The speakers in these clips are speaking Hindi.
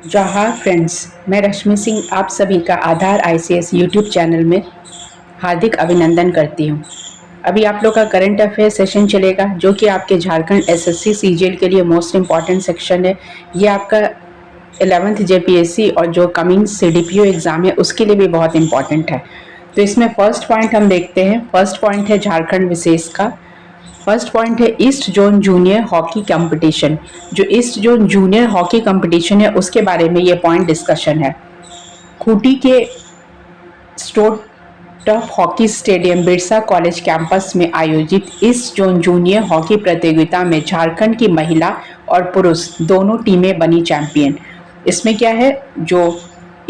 जोहार फ्रेंड्स, मैं रश्मि सिंह आप सभी का आधार आईसीएस यूट्यूब चैनल में हार्दिक अभिनंदन करती हूँ। अभी आप लोग का करंट अफेयर सेशन चलेगा जो कि आपके झारखंड एसएससी सीजीएल के लिए मोस्ट इम्पॉर्टेंट सेक्शन है। ये आपका 11th जेपीएससी और जो कमिंग सीडीपीओ एग्जाम है उसके लिए भी बहुत इंपॉर्टेंट है। तो इसमें फर्स्ट पॉइंट हम देखते हैं। फर्स्ट पॉइंट है झारखंड विशेष का। फर्स्ट पॉइंट है east zone junior hockey competition. जो east zone junior hockey competition है उसके बारे में ये पॉइंट डिस्कशन है। खूंटी के store tough hockey stadium Birsa college campus में आयोजित ईस्ट जोन जूनियर हॉकी प्रतियोगिता में झारखंड की महिला और पुरुष दोनों टीमें बनी चैंपियन। इसमें क्या है, जो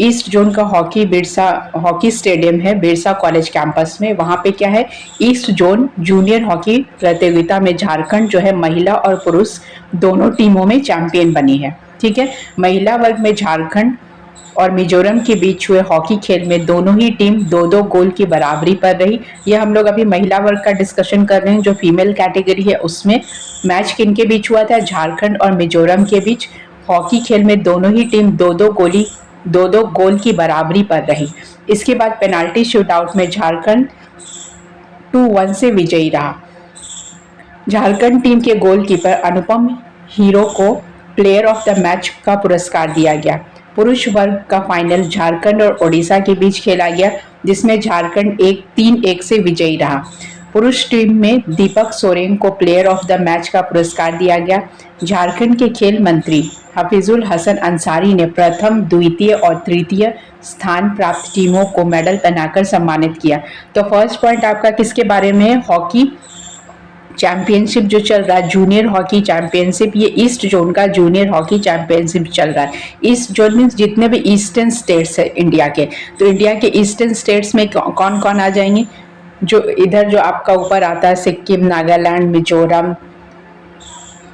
ईस्ट जोन का हॉकी स्टेडियम है बिरसा कॉलेज कैंपस में, वहाँ पे क्या है, ईस्ट जोन जूनियर हॉकी प्रतियोगिता में झारखंड जो है महिला और पुरुष दोनों टीमों में चैंपियन बनी है। ठीक है, महिला वर्ग में झारखंड और मिजोरम के बीच हुए हॉकी खेल में दोनों ही टीम दो दो गोल की बराबरी पर रही। यह हम लोग अभी महिला वर्ग का डिस्कशन कर रहे हैं। जो फीमेल कैटेगरी है उसमें मैच किनके बीच हुआ था, झारखंड और मिजोरम के बीच। हॉकी खेल में दोनों ही टीम दो दो गोल की बराबरी पर रही। इसके बाद पेनाल्टी शूटआउट में झारखंड 2-1 से विजयी रहा। झारखंड टीम के गोलकीपर अनुपम हीरो को प्लेयर ऑफ द मैच का पुरस्कार दिया गया। पुरुष वर्ग का फाइनल झारखंड और ओडिशा के बीच खेला गया जिसमें झारखंड 3-1 से विजयी रहा। पुरुष टीम में दीपक सोरेन को प्लेयर ऑफ द मैच का पुरस्कार दिया गया। झारखंड के खेल मंत्री हफीजुल हसन अंसारी ने प्रथम, द्वितीय और तृतीय स्थान प्राप्त टीमों को मेडल पहनाकर सम्मानित किया। तो फर्स्ट पॉइंट आपका किसके बारे में है, हॉकी चैंपियनशिप जो चल रहा है, जूनियर हॉकी चैंपियनशिप, ये ईस्ट जोन का जूनियर हॉकी चैंपियनशिप चल रहा है। ईस्ट जोन मीन्स जितने भी ईस्टर्न स्टेट्स है इंडिया के, तो इंडिया के ईस्टर्न स्टेट्स में कौन कौन आ जाएंगे, जो इधर जो आपका ऊपर आता है सिक्किम, नागालैंड, मिजोरम,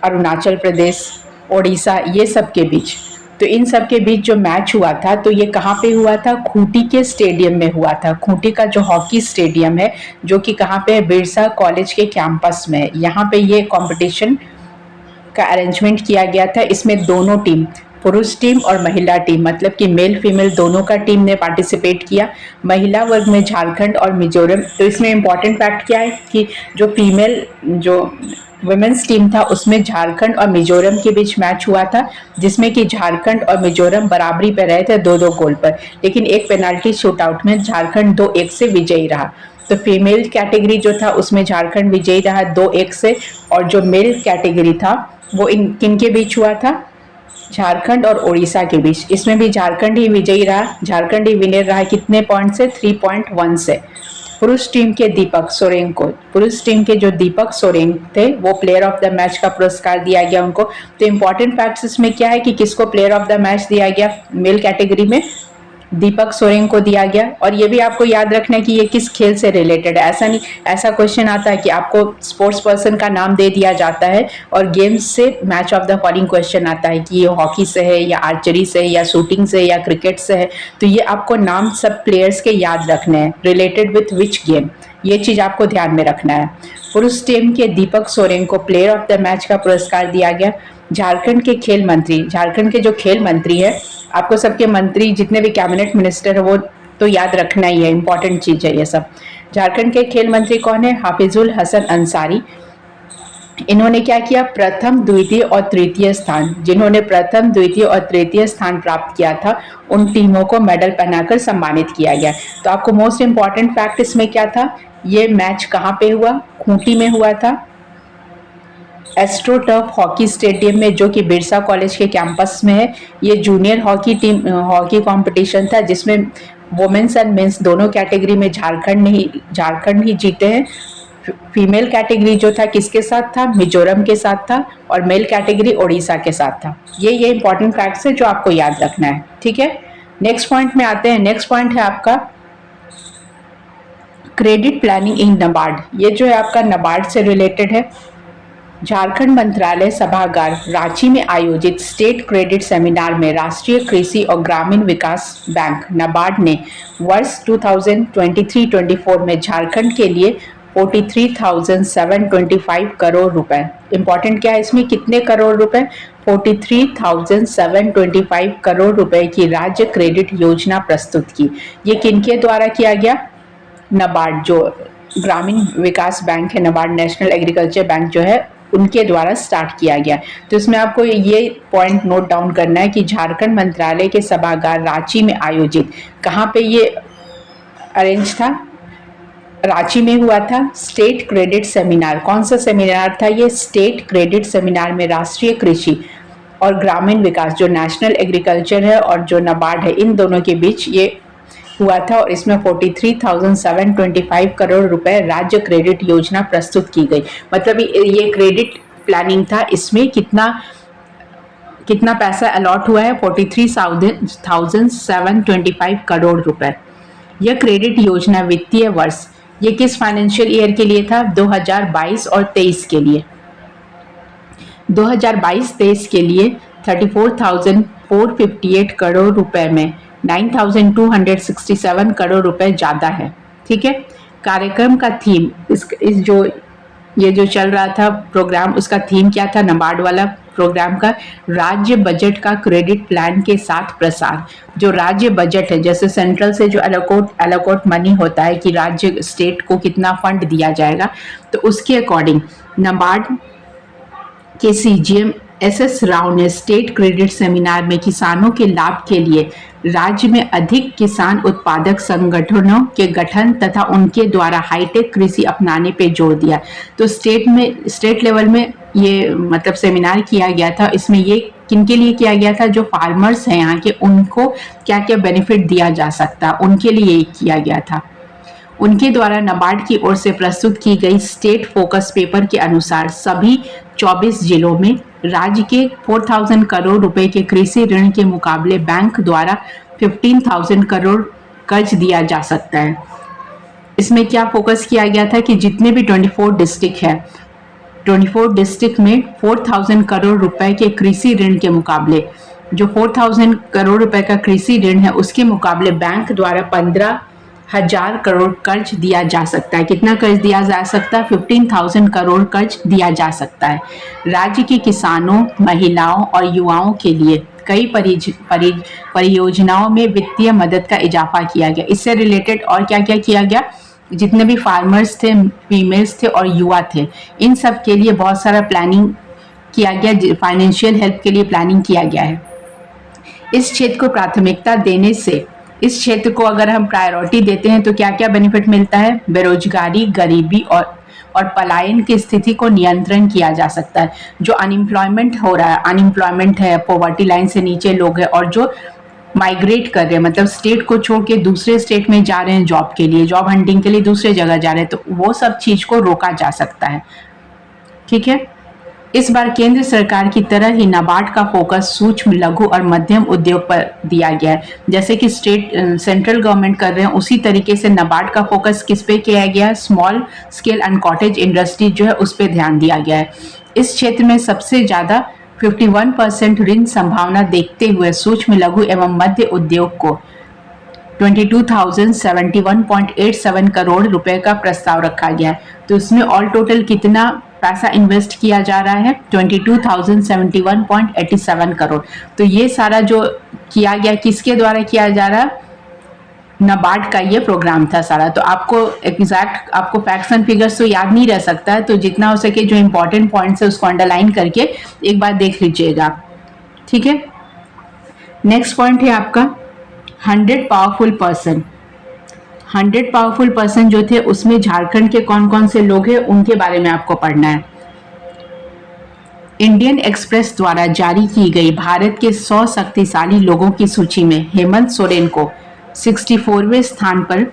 अरुणाचल प्रदेश, ओडिशा, ये सब के बीच। तो इन सब के बीच जो मैच हुआ था तो ये कहाँ पे हुआ था, खूंटी के स्टेडियम में हुआ था। खूंटी का जो हॉकी स्टेडियम है जो कि कहाँ पे है, बिरसा कॉलेज के कैंपस में है। यहाँ पे ये कंपटीशन का अरेंजमेंट किया गया था। इसमें दोनों टीम, पुरुष टीम और महिला टीम, मतलब कि मेल फीमेल दोनों का टीम ने पार्टिसिपेट किया। महिला वर्ग में झारखंड और मिजोरम। तो इसमें इम्पॉर्टेंट फैक्ट क्या है कि जो वुमेन्स टीम था उसमें झारखंड और मिजोरम के बीच मैच हुआ था जिसमें कि झारखंड और मिजोरम बराबरी पर रहे थे 2-2 गोल पर, लेकिन एक पेनाल्टी शूटआउट में झारखंड 2-1 से विजयी रहा। तो फीमेल कैटेगरी जो था उसमें झारखंड विजयी रहा 2-1 से, और जो मेल कैटेगरी था वो किन के बीच हुआ था, झारखंड और ओडिशा के बीच। इसमें भी झारखंड ही विजयी रहा, झारखंड ही विनर रहा। कितने पॉइंट से, 3.1 से। पुरुष टीम के जो दीपक सोरेन थे वो प्लेयर ऑफ द मैच का पुरस्कार दिया गया उनको। तो इम्पोर्टेंट फैक्ट्स इसमें क्या है कि किसको प्लेयर ऑफ द मैच दिया गया, मेल कैटेगरी में दीपक सोरेन को दिया गया। और ये भी आपको याद रखना है कि ये किस खेल से रिलेटेड है। ऐसा नहीं, ऐसा क्वेश्चन आता है कि आपको स्पोर्ट्स पर्सन का नाम दे दिया जाता है और गेम्स से match of the following question आता है कि ये हॉकी से है या आर्चरी से है या शूटिंग से है या क्रिकेट से है। तो ये आपको नाम सब प्लेयर्स के याद रखने हैं, रिलेटेड विथ विच गेम, ये चीज आपको ध्यान में रखना है। पुरुष टीम के दीपक सोरेन को प्लेयर ऑफ द मैच का पुरस्कार दिया गया। झारखंड के जो खेल मंत्री है, आपको सबके मंत्री जितने भी कैबिनेट मिनिस्टर है वो तो याद रखना ही है, इंपॉर्टेंट चीज है ये सब। झारखंड के खेल मंत्री कौन है, हाफिजुल हसन अंसारी। इन्होंने क्या किया, प्रथम, द्वितीय और तृतीय स्थान, जिन्होंने प्रथम, द्वितीय और तृतीय स्थान प्राप्त किया था उन टीमों को मेडल पहनाकर सम्मानित किया गया। तो आपको मोस्ट इंपॉर्टेंट फैक्ट इसमें क्या था, ये मैच कहाँ पे हुआ, खूंटी में हुआ था, एस्ट्रो टफ हॉकी स्टेडियम में, जो कि बिरसा कॉलेज के कैंपस में है। ये जूनियर हॉकी कंपटीशन था जिसमें वुमेन्स एंड मेंस दोनों कैटेगरी में झारखंड ही जीते हैं। फीमेल कैटेगरी जो था किसके साथ था, मिजोरम के साथ था, और मेल कैटेगरी ओडिशा के साथ था। ये इंपॉर्टेंट फैक्ट्स है जो आपको याद रखना है। ठीक है, नेक्स्ट पॉइंट में आते हैं। नेक्स्ट पॉइंट है आपका क्रेडिट प्लानिंग इन नबार्ड। ये जो है आपका नबार्ड से रिलेटेड है। झारखंड मंत्रालय सभागार रांची में आयोजित स्टेट क्रेडिट सेमिनार में राष्ट्रीय कृषि और ग्रामीण विकास बैंक नाबार्ड ने वर्ष 2023-24 में झारखंड के लिए 43,725 करोड़ रुपए, इंपॉर्टेंट क्या है इसमें, कितने करोड़ रुपए, 43,725 करोड़ रुपए की राज्य क्रेडिट योजना प्रस्तुत की। ये किनके द्वारा किया गया? नाबार्ड, जो ग्रामीण विकास बैंक है, नाबार्ड नेशनल एग्रीकल्चर बैंक जो है, उनके द्वारा स्टार्ट किया गया। तो इसमें आपको ये पॉइंट नोट डाउन करना है कि झारखंड मंत्रालय के सभागार रांची में आयोजित, कहाँ पे ये अरेंज था? रांची में हुआ था स्टेट क्रेडिट सेमिनार। कौन सा सेमिनार था ये? स्टेट क्रेडिट सेमिनार में राष्ट्रीय कृषि और ग्रामीण विकास, जो नेशनल एग्रीकल्चर है और जो नाबार्ड है, इन दोनों के बीच ये हुआ था और इसमें 43,725 करोड़ रुपए राज्य क्रेडिट योजना प्रस्तुत की गई। मतलब ये क्रेडिट प्लानिंग था, इसमें कितना पैसा अलॉट हुआ है? 43,725 करोड़ रुपए। यह क्रेडिट योजना वित्तीय वर्ष, ये किस फाइनेंशियल ईयर के लिए था? 2022 और 23 के लिए। 2022-23 के लिए 34,458 करोड़ रुपए में 9,267 करोड़ रुपए ज़्यादा है। ठीक है। कार्यक्रम का थीम, ये जो चल रहा था प्रोग्राम, उसका थीम क्या था? नाबार्ड वाला प्रोग्राम का राज्य बजट का क्रेडिट प्लान के साथ प्रसार। जो राज्य बजट है, जैसे सेंट्रल से जो एलोकोट मनी होता है कि राज्य स्टेट को कितना फंड दिया जाएगा, तो उसके अकॉर्डिंग नाबार्ड के सीजीएम एस राव ने स्टेट क्रेडिट सेमिनार में किसानों के लाभ के लिए राज्य में अधिक किसान उत्पादक संगठनों के गठन तथा उनके द्वारा हाईटेक कृषि अपनाने पे जोर दिया। तो स्टेट लेवल में ये मतलब सेमिनार किया गया था। इसमें ये किनके लिए किया गया था? जो फार्मर्स हैं यहाँ के, उनको क्या क्या बेनिफिट दिया जा सकता, उनके लिए किया गया था। उनके द्वारा नाबार्ड की ओर से प्रस्तुत की गई स्टेट फोकस पेपर के अनुसार सभी 24 जिलों में राज्य के 4,000 करोड़ रुपए के कृषि ऋण के मुकाबले बैंक द्वारा 15,000 करोड़ कर्ज दिया जा सकता है। इसमें क्या फोकस किया गया था कि जितने भी 24 डिस्ट्रिक्ट है, 24 डिस्ट्रिक्ट में 4,000 करोड़ रुपए के कृषि ऋण के मुकाबले, जो 4,000 करोड़ रुपए का कृषि ऋण है, उसके मुकाबले बैंक द्वारा 15,000 करोड़ कर्ज दिया जा सकता है। कितना कर्ज दिया जा सकता है? 15,000 करोड़ कर्ज दिया जा सकता है। राज्य के किसानों, महिलाओं और युवाओं के लिए कई परियोजनाओं में वित्तीय मदद का इजाफा किया गया। इससे रिलेटेड और क्या क्या किया गया? जितने भी फार्मर्स थे, फीमेल्स थे और युवा थे, इन सब के लिए बहुत सारा प्लानिंग किया गया, फाइनेंशियल हेल्प के लिए प्लानिंग किया गया है। इस क्षेत्र को प्राथमिकता देने से, इस क्षेत्र को अगर हम प्रायोरिटी देते हैं तो क्या क्या बेनिफिट मिलता है? बेरोजगारी, गरीबी और पलायन की स्थिति को नियंत्रण किया जा सकता है। जो अनएम्प्लॉयमेंट हो रहा है, अनएम्प्लॉयमेंट है, पॉवर्टी लाइन से नीचे लोग हैं, और जो माइग्रेट कर रहे हैं, मतलब स्टेट को छोड़ के दूसरे स्टेट में जा रहे हैं जॉब के लिए, जॉब हंटिंग के लिए दूसरे जगह जा रहे हैं, तो वो सब चीज को रोका जा सकता है। ठीक है। इस बार केंद्र सरकार की तरह ही नाबार्ड का फोकस सूक्ष्म, लघु और मध्यम उद्योग पर दिया गया है। जैसे कि सेंट्रल गवर्नमेंट कर रहे हैं, उसी तरीके से नाबार्ड का फोकस किस पे किया गया है? Small scale and cottage industry जो है, उस पर ध्यान दिया गया है। इस क्षेत्र में सबसे ज्यादा 51% ऋण संभावना देखते हुए सूक्ष्म, लघु एवं मध्य उद्योग को 22,071.87 करोड़ रुपए का प्रस्ताव रखा गया है। तो इसमें ऑल टोटल कितना पैसा इन्वेस्ट किया जा रहा है? 22,071.87 करोड़। तो ये सारा जो किया गया, किसके द्वारा किया जा रहा है? नाबार्ड का ये प्रोग्राम था सारा। तो आपको एग्जैक्ट, आपको फैक्ट्स एंड फिगर्स तो याद नहीं रह सकता है, तो जितना हो सके जो इंपॉर्टेंट पॉइंट्स है उसको अंडरलाइन करके एक बार देख लीजिएगा। ठीक है। नेक्स्ट पॉइंट है आपका 100 पावरफुल पर्सन। 100 पावरफुल पर्सन जो थे, उसमें झारखंड के कौन कौन से लोग हैं उनके बारे में आपको पढ़ना है। इंडियन एक्सप्रेस द्वारा जारी की गई भारत के 100 शक्तिशाली लोगों की सूची में हेमंत सोरेन को 64वें स्थान पर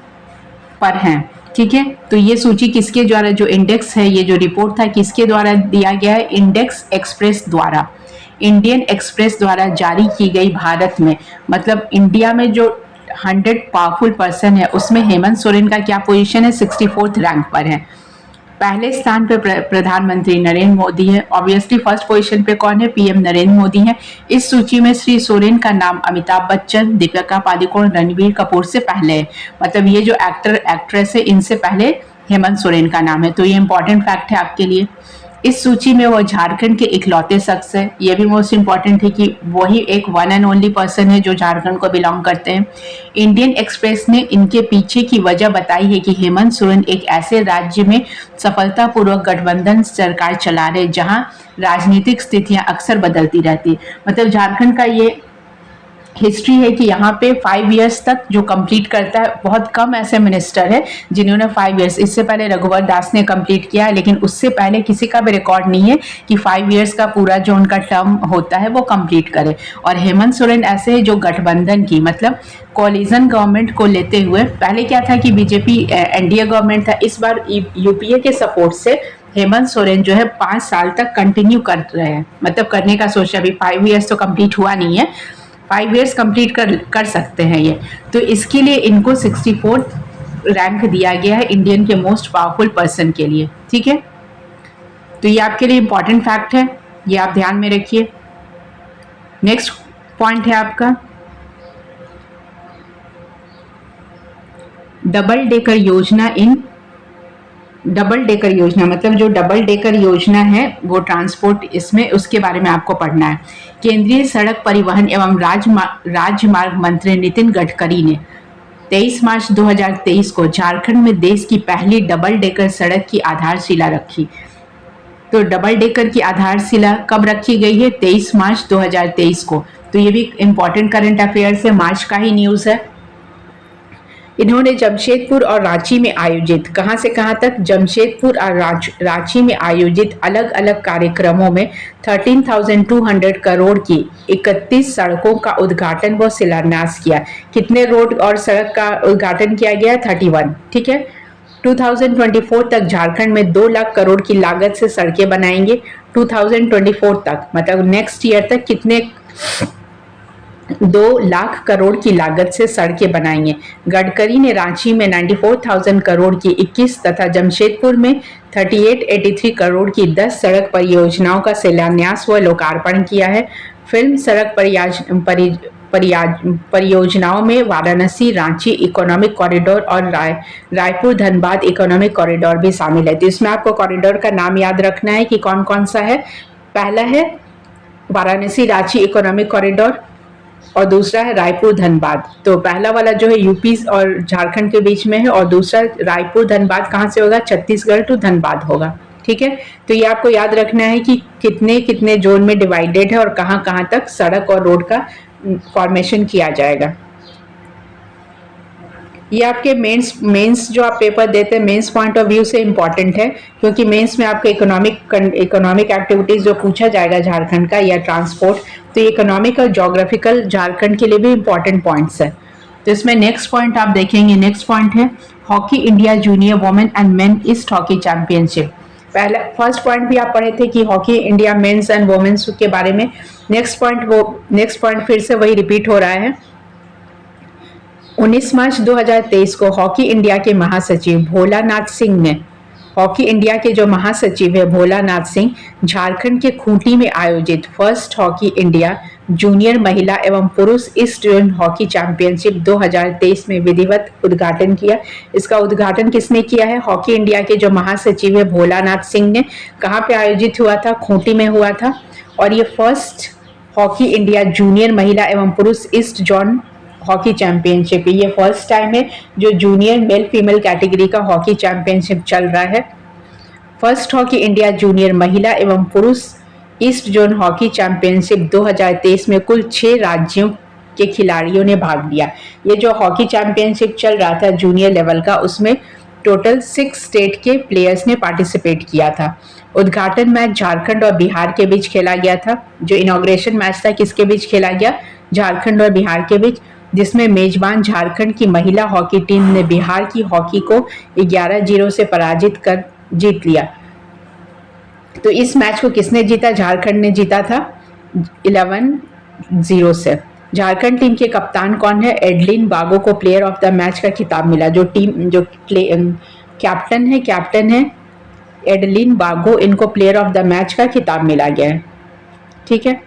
हैं। ठीक है। तो ये सूची किसके द्वारा, जो इंडेक्स है, ये जो रिपोर्ट था, किसके द्वारा दिया गया है? इंडेक्स एक्सप्रेस द्वारा, इंडियन एक्सप्रेस द्वारा जारी की गई भारत में, मतलब इंडिया में जो 100 पावरफुल पर्सन है, उसमें हेमंत सोरेन का क्या पोजीशन है? 64th रैंक पर है। पहले स्थान पर प्रधानमंत्री नरेंद्र मोदी है। ऑब्वियसली फर्स्ट पोजीशन पे कौन है? पीएम नरेंद्र मोदी है। इस सूची में श्री सोरेन का नाम अमिताभ बच्चन, दीपिका पादुकोण, रणबीर कपूर से पहले है। मतलब ये जो एक्टर एक्ट्रेस है, इनसे पहले हेमंत सोरेन का नाम है। तो ये इंपॉर्टेंट फैक्ट है आपके लिए। इस सूची में वो झारखंड के इकलौते शख्स है। ये भी मोस्ट इम्पॉर्टेंट है कि वही एक वन एंड ओनली पर्सन है जो झारखंड को बिलोंग करते हैं। इंडियन एक्सप्रेस ने इनके पीछे की वजह बताई है कि हेमंत सोरेन एक ऐसे राज्य में सफलतापूर्वक गठबंधन सरकार चला रहे जहां राजनीतिक स्थितियां अक्सर बदलती रहती है। मतलब झारखंड का ये हिस्ट्री है कि यहाँ पे 5 इयर्स तक जो कंप्लीट करता है, बहुत कम ऐसे मिनिस्टर है जिन्होंने 5 इयर्स, इससे पहले रघुवर दास ने कंप्लीट किया है, लेकिन उससे पहले किसी का भी रिकॉर्ड नहीं है कि 5 इयर्स का पूरा जो उनका टर्म होता है वो कंप्लीट करे। और हेमंत सोरेन ऐसे है जो गठबंधन की, मतलब कोलिजन गवर्नमेंट को लेते हुए, पहले क्या था कि बीजेपी एनडीए गवर्नमेंट था, इस बार यूपीए के सपोर्ट से हेमंत सोरेन जो है 5 साल तक कंटिन्यू कर रहे हैं, मतलब करने का सोचा। अभी 5 इयर्स तो कंप्लीट हुआ नहीं है, 5 इयर्स कंप्लीट कर सकते हैं ये। तो इसके लिए इनको 64th रैंक दिया गया है इंडियन के मोस्ट पावरफुल पर्सन के लिए। ठीक है, तो ये आपके लिए इंपॉर्टेंट फैक्ट है, ये आप ध्यान में रखिए। नेक्स्ट पॉइंट है आपका डबल डेकर योजना डबल डेकर योजना, मतलब जो डबल डेकर योजना है वो ट्रांसपोर्ट, इसमें उसके बारे में आपको पढ़ना है। केंद्रीय सड़क परिवहन एवं राजमार्ग मंत्री नितिन गडकरी ने 23 मार्च 2023 को झारखंड में देश की पहली डबल डेकर सड़क की आधारशिला रखी। तो डबल डेकर की आधारशिला कब रखी गई है? 23 मार्च 2023 को। तो ये भी इंपॉर्टेंट करंट अफेयर्स है, मार्च का ही न्यूज़ है। इन्होंने जमशेदपुर और रांची में आयोजित, कहां से कहां तक? जमशेदपुर और रांची में आयोजित अलग अलग कार्यक्रमों में 13,200 करोड़ की 31 सड़कों का उद्घाटन व शिलान्यास किया। कितने रोड और सड़क का उद्घाटन किया गया? 31। ठीक है, 2024 तक झारखंड में 2 लाख करोड़ की लागत से सड़कें बनाएंगे। 2024 तक, मतलब नेक्स्ट ईयर तक कितने 2 लाख करोड़ की लागत से सड़कें बनाएंगे। गडकरी ने रांची में 94,000 करोड़ की 21 तथा जमशेदपुर में 3883 करोड़ की 10 सड़क परियोजनाओं का शिलान्यास व लोकार्पण किया है। फिल्म सड़क परियोजनाओं में वाराणसी रांची इकोनॉमिक कॉरिडोर और रायपुर धनबाद इकोनॉमिक कॉरिडोर भी शामिल है। तो इसमें आपको कॉरिडोर का नाम याद रखना है कि कौन कौन सा है। पहला है वाराणसी रांची इकोनॉमिक कॉरिडोर और दूसरा है रायपुर धनबाद। तो पहला वाला जो है यूपी और झारखंड के बीच में है, और दूसरा रायपुर धनबाद कहाँ से होगा? छत्तीसगढ़ टू धनबाद होगा। ठीक है, तो ये आपको याद रखना है कि कितने कितने जोन में डिवाइडेड है और कहाँ कहाँ तक सड़क और रोड का फॉर्मेशन किया जाएगा। ये आपके मेंस जो आप पेपर देते हैं, मेंस पॉइंट ऑफ व्यू से इम्पॉर्टेंट है, क्योंकि मेंस में आपको इकोनॉमिक एक्टिविटीज जो पूछा जाएगा झारखंड का या ट्रांसपोर्ट, तो इकोनॉमिक और ज्योग्राफिकल झारखंड के लिए भी इम्पॉर्टेंट पॉइंट्स है। तो इसमें नेक्स्ट पॉइंट आप देखेंगे, नेक्स्ट पॉइंट है hockey India junior women and men east hockey championship. पहला फर्स्ट पॉइंट भी आप पढ़े थे कि hockey India men's and women's के बारे में। नेक्स्ट पॉइंट फिर से वही रिपीट हो रहा है। 19 मार्च 2023 को हॉकी इंडिया के महासचिव भोलानाथ सिंह ने, हॉकी इंडिया के जो महासचिव है भोलानाथ सिंह, झारखंड के खूंटी में आयोजित फर्स्ट हॉकी इंडिया जूनियर महिला एवं पुरुष ईस्ट जोन हॉकी चैंपियनशिप 2023 में विधिवत उद्घाटन किया। इसका उद्घाटन किसने किया है? हॉकी इंडिया के जो महासचिव है भोलानाथ सिंह ने। कहाँ पे आयोजित हुआ था? खूंटी में हुआ था। और ये फर्स्ट हॉकी इंडिया जूनियर महिला एवं पुरुष ईस्ट जोन हॉकी चैंपियनशिप, ये फर्स्ट टाइम है जो जूनियर मेल फीमेल कैटेगरी का हॉकी चैंपियनशिप चल रहा है। फर्स्ट हॉकी इंडिया जूनियर महिला एवं पुरुष ईस्ट जोन हॉकी चैंपियनशिप 2023 में कुल 6 राज्यों के खिलाड़ियों ने भाग लिया। ये जो हॉकी चैंपियनशिप चल रहा था जूनियर लेवल का, उसमें टोटल 6 स्टेट के प्लेयर्स ने पार्टिसिपेट किया था। उद्घाटन मैच झारखंड और बिहार के बीच खेला गया था। जो इनॉग्रेशन मैच था किसके बीच खेला गया? झारखंड और बिहार के बीच, जिसमें मेजबान झारखंड की महिला हॉकी टीम ने बिहार की हॉकी को 11-0 से पराजित कर जीत लिया। तो इस मैच को किसने जीता? झारखंड ने जीता था 11-0 से। झारखंड टीम के कप्तान कौन है? एडलिन बागो को प्लेयर ऑफ द मैच का खिताब मिला। जो कैप्टन है एडलिन बागो, इनको प्लेयर ऑफ द मैच का खिताब मिला गया है। ठीक है,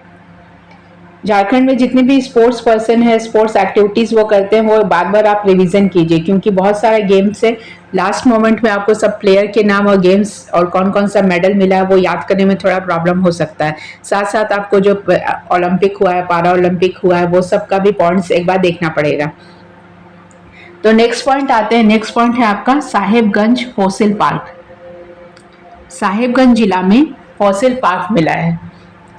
झारखंड में जितने भी स्पोर्ट्स पर्सन है, स्पोर्ट्स एक्टिविटीज वो करते हैं, वो बार बार आप रिवीजन कीजिए, क्योंकि बहुत सारे गेम्स है, लास्ट मोमेंट में आपको सब प्लेयर के नाम और गेम्स और कौन कौन सा मेडल मिला है वो याद करने में थोड़ा प्रॉब्लम हो सकता है। साथ साथ आपको जो ओलंपिक हुआ है, पारा ओलंपिक हुआ है, वो सब का भी पॉइंट्स एक बार देखना पड़ेगा। तो नेक्स्ट पॉइंट आते हैं। नेक्स्ट पॉइंट है आपका साहेबगंज फॉसिल पार्क। साहेबगंज जिला में फॉसिल पार्क मिला है।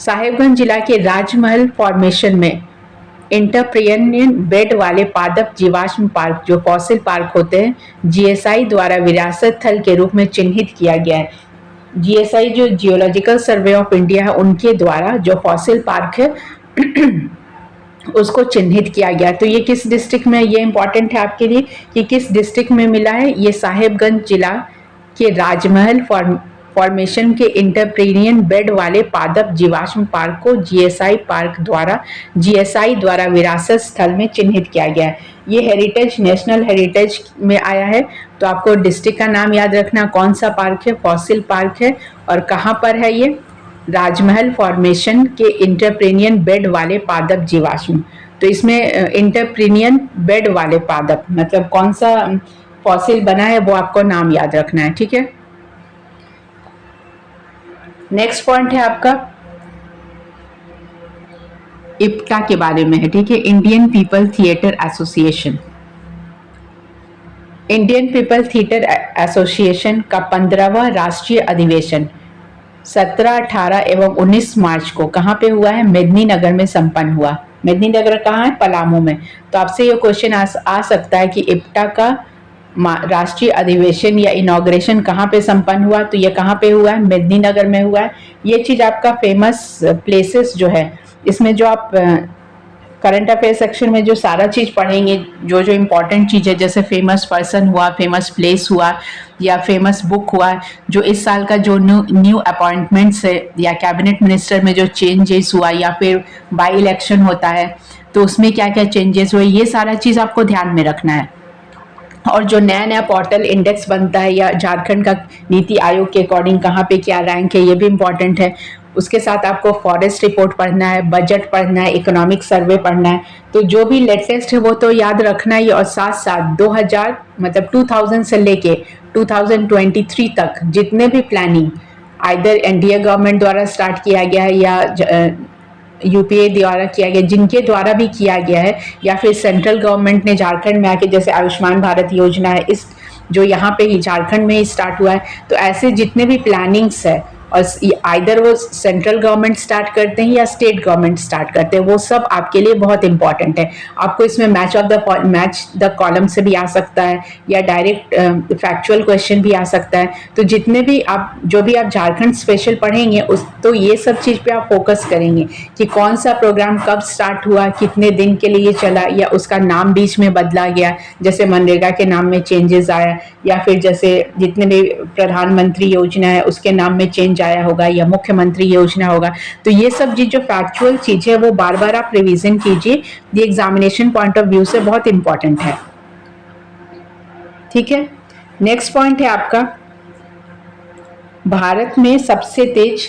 साहेबगंज जिला के राजमहल फॉर्मेशन में इंटरप्रियनियन बेड वाले पादप जीवाश्म पार्क, जो फॉसिल पार्क होते हैं, जीएसआई द्वारा विरासत स्थल के रूप में चिन्हित किया गया है। जीएसआई जो जियोलॉजिकल सर्वे ऑफ इंडिया है, उनके द्वारा जो फॉसिल पार्क है उसको चिन्हित किया गया। तो ये किस डिस्ट्रिक्ट में, ये इंपॉर्टेंट है आपके लिए कि किस डिस्ट्रिक्ट में मिला है। ये साहेबगंज जिला के राजमहल फॉर्मेशन के इंटरप्रेनियन बेड वाले पादप जीवाश्म पार्क को जीएसआई द्वारा विरासत स्थल में चिन्हित किया गया है। ये हेरिटेज, नेशनल हेरिटेज में आया है। तो आपको डिस्ट्रिक्ट का नाम याद रखना, कौन सा पार्क है, फॉसिल पार्क है, और कहाँ पर है ये, राजमहल फॉर्मेशन के इंटरप्रेनियन बेड वाले पादप जीवाश्म। तो इसमें इंटरप्रेनियन बेड वाले पादप मतलब कौन सा फॉसिल बना है वो आपको नाम याद रखना है, ठीक है। नेक्स्ट पॉइंट है आपका इप्टा के बारे में है, ठीक है, Indian people theatre association. Indian people theatre association का 15वां राष्ट्रीय अधिवेशन 17, 18 एवं 19 मार्च को कहाँ पे हुआ है, मेदिनीनगर में संपन्न हुआ। मेदिनीनगर कहाँ है, पलामू में। तो आपसे ये क्वेश्चन आ सकता है कि इप्टा का राष्ट्रीय अधिवेशन या इनॉग्रेशन कहाँ पे संपन्न हुआ, तो ये कहाँ पे हुआ है, मेदिनीनगर में हुआ है। ये चीज आपका फेमस प्लेसेस जो है, इसमें जो आप करंट अफेयर सेक्शन में जो सारा चीज पढ़ेंगे, जो जो इम्पोर्टेंट चीज है, जैसे फेमस पर्सन हुआ, फेमस प्लेस हुआ, या फेमस बुक हुआ, जो इस साल का जो न्यू अपॉइंटमेंट्स है, या कैबिनेट मिनिस्टर में जो चेंजेस हुआ, या फिर बाई इलेक्शन होता है तो उसमें क्या क्या चेंजेस हुए, ये सारा चीज आपको ध्यान में रखना है। और जो नया नया पोर्टल इंडेक्स बनता है, या झारखंड का नीति आयोग के अकॉर्डिंग कहाँ पे क्या रैंक है, ये भी इम्पोर्टेंट है। उसके साथ आपको फॉरेस्ट रिपोर्ट पढ़ना है, बजट पढ़ना है, इकोनॉमिक सर्वे पढ़ना है। तो जो भी लेटेस्ट है वो तो याद रखना ही, और साथ साथ 2000 से लेके 2023 तक जितने भी प्लानिंग आइदर एनडीए गवर्नमेंट द्वारा स्टार्ट किया गया है, या यूपीए द्वारा किया गया, जिनके द्वारा भी किया गया है, या फिर सेंट्रल गवर्नमेंट ने झारखंड में आके, जैसे आयुष्मान भारत योजना है, इस जो यहाँ पे ही झारखंड में ही स्टार्ट हुआ है। तो ऐसे जितने भी प्लानिंग्स है, और आइदर वो सेंट्रल गवर्नमेंट स्टार्ट करते हैं या स्टेट गवर्नमेंट स्टार्ट करते हैं, वो सब आपके लिए बहुत इंपॉर्टेंट है। आपको इसमें मैच द कॉलम से भी आ सकता है, या डायरेक्ट फैक्चुअल क्वेश्चन भी आ सकता है। तो जितने भी आप झारखंड स्पेशल पढ़ेंगे तो ये सब चीज़ पे आप फोकस करेंगे कि कौन सा प्रोग्राम कब स्टार्ट हुआ, कितने दिन के लिए चला, या उसका नाम बीच में बदला गया, जैसे मनरेगा के नाम में चेंजेस आया, या फिर जैसे जितने भी प्रधानमंत्री योजना है उसके नाम में चेंज आया होगा, या मुख्यमंत्री योजना होगा। तो ये सब चीज जो फैक्चुअल चीज है वो बार बार आप रिवीजन कीजिए, ये एग्जामिनेशन पॉइंट ऑफ व्यू से बहुत इंपॉर्टेंट है, ठीक है। नेक्स्ट पॉइंट है आपका भारत में सबसे तेज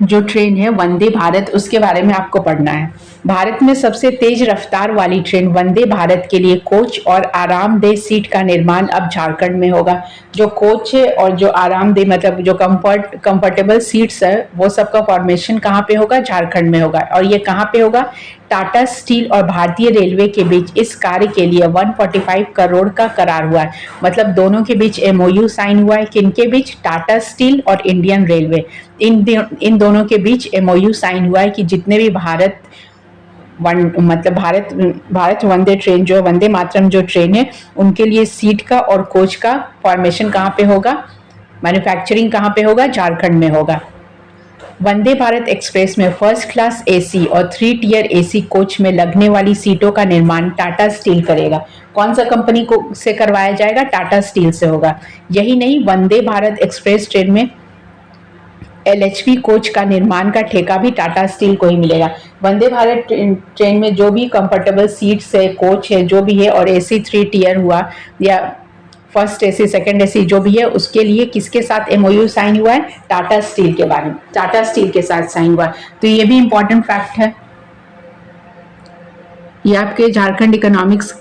जो ट्रेन है वंदे भारत, उसके बारे में आपको पढ़ना है। भारत में सबसे तेज रफ्तार वाली ट्रेन वंदे भारत के लिए कोच और आरामदेह सीट का निर्माण अब झारखंड में होगा। जो कोच है और जो आरामदेह मतलब जो कंफर्टेबल सीट्स है, वो सबका फॉर्मेशन कहाँ पे होगा, झारखंड में होगा। और ये कहाँ पे होगा, टाटा स्टील और भारतीय रेलवे के बीच इस कार्य के लिए 145 करोड़ का करार हुआ है। मतलब दोनों के बीच एमओयू साइन हुआ है। किनके बीच, टाटा स्टील और इंडियन रेलवे, इन दोनों के बीच एमओयू साइन हुआ है कि जितने भी भारत वंदे ट्रेन जो वंदे मातरम जो ट्रेन है, उनके लिए सीट का और कोच का फॉर्मेशन कहाँ पे होगा, मैन्युफैक्चरिंग कहाँ पे होगा, झारखंड में होगा। वंदे भारत एक्सप्रेस में फर्स्ट क्लास एसी और 3 टियर एसी कोच में लगने वाली सीटों का निर्माण टाटा स्टील करेगा। कौन सा कंपनी को से करवाया जाएगा, टाटा स्टील से होगा। यही नहीं, वंदे भारत एक्सप्रेस ट्रेन में एलएचपी कोच का निर्माण का ठेका भी टाटा स्टील को ही मिलेगा। वंदे भारत ट्रेन में जो भी कंफर्टेबल सीट्स है, कोच है, जो भी है, और एसी 3 टियर हुआ या फर्स्ट एसी सेकंड एसी जो भी है उसके लिए किसके साथ एमओयू साइन हुआ है? टाटा स्टील के बारे में, टाटा स्टील के साथ साइन हुआ है। तो ये भी इंपॉर्टेंट फैक्ट है। ये आपके झारखंड इकोनॉमिक्स,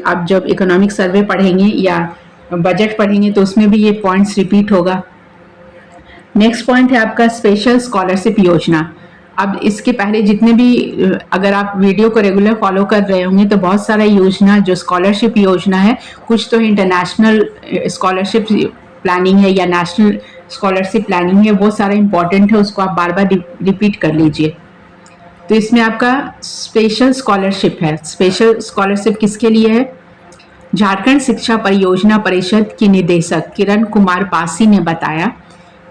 आप जब इकोनॉमिक सर्वे पढ़ेंगे या बजट पढ़ेंगे तो उसमें भी ये पॉइंट्स रिपीट होगा। नेक्स्ट पॉइंट है आपका स्पेशल स्कॉलरशिप योजना। अब इसके पहले जितने भी, अगर आप वीडियो को रेगुलर फॉलो कर रहे होंगे तो बहुत सारा योजना जो स्कॉलरशिप योजना है, कुछ तो इंटरनेशनल स्कॉलरशिप प्लानिंग है या नेशनल स्कॉलरशिप प्लानिंग है, वो सारा इंपॉर्टेंट है, उसको आप बार बार रिपीट कर लीजिए। तो इसमें आपका स्पेशल स्कॉलरशिप है। स्पेशल स्कॉलरशिप किसके लिए है? झारखंड शिक्षा परियोजना परिषद की निदेशक किरण कुमार पासी ने बताया,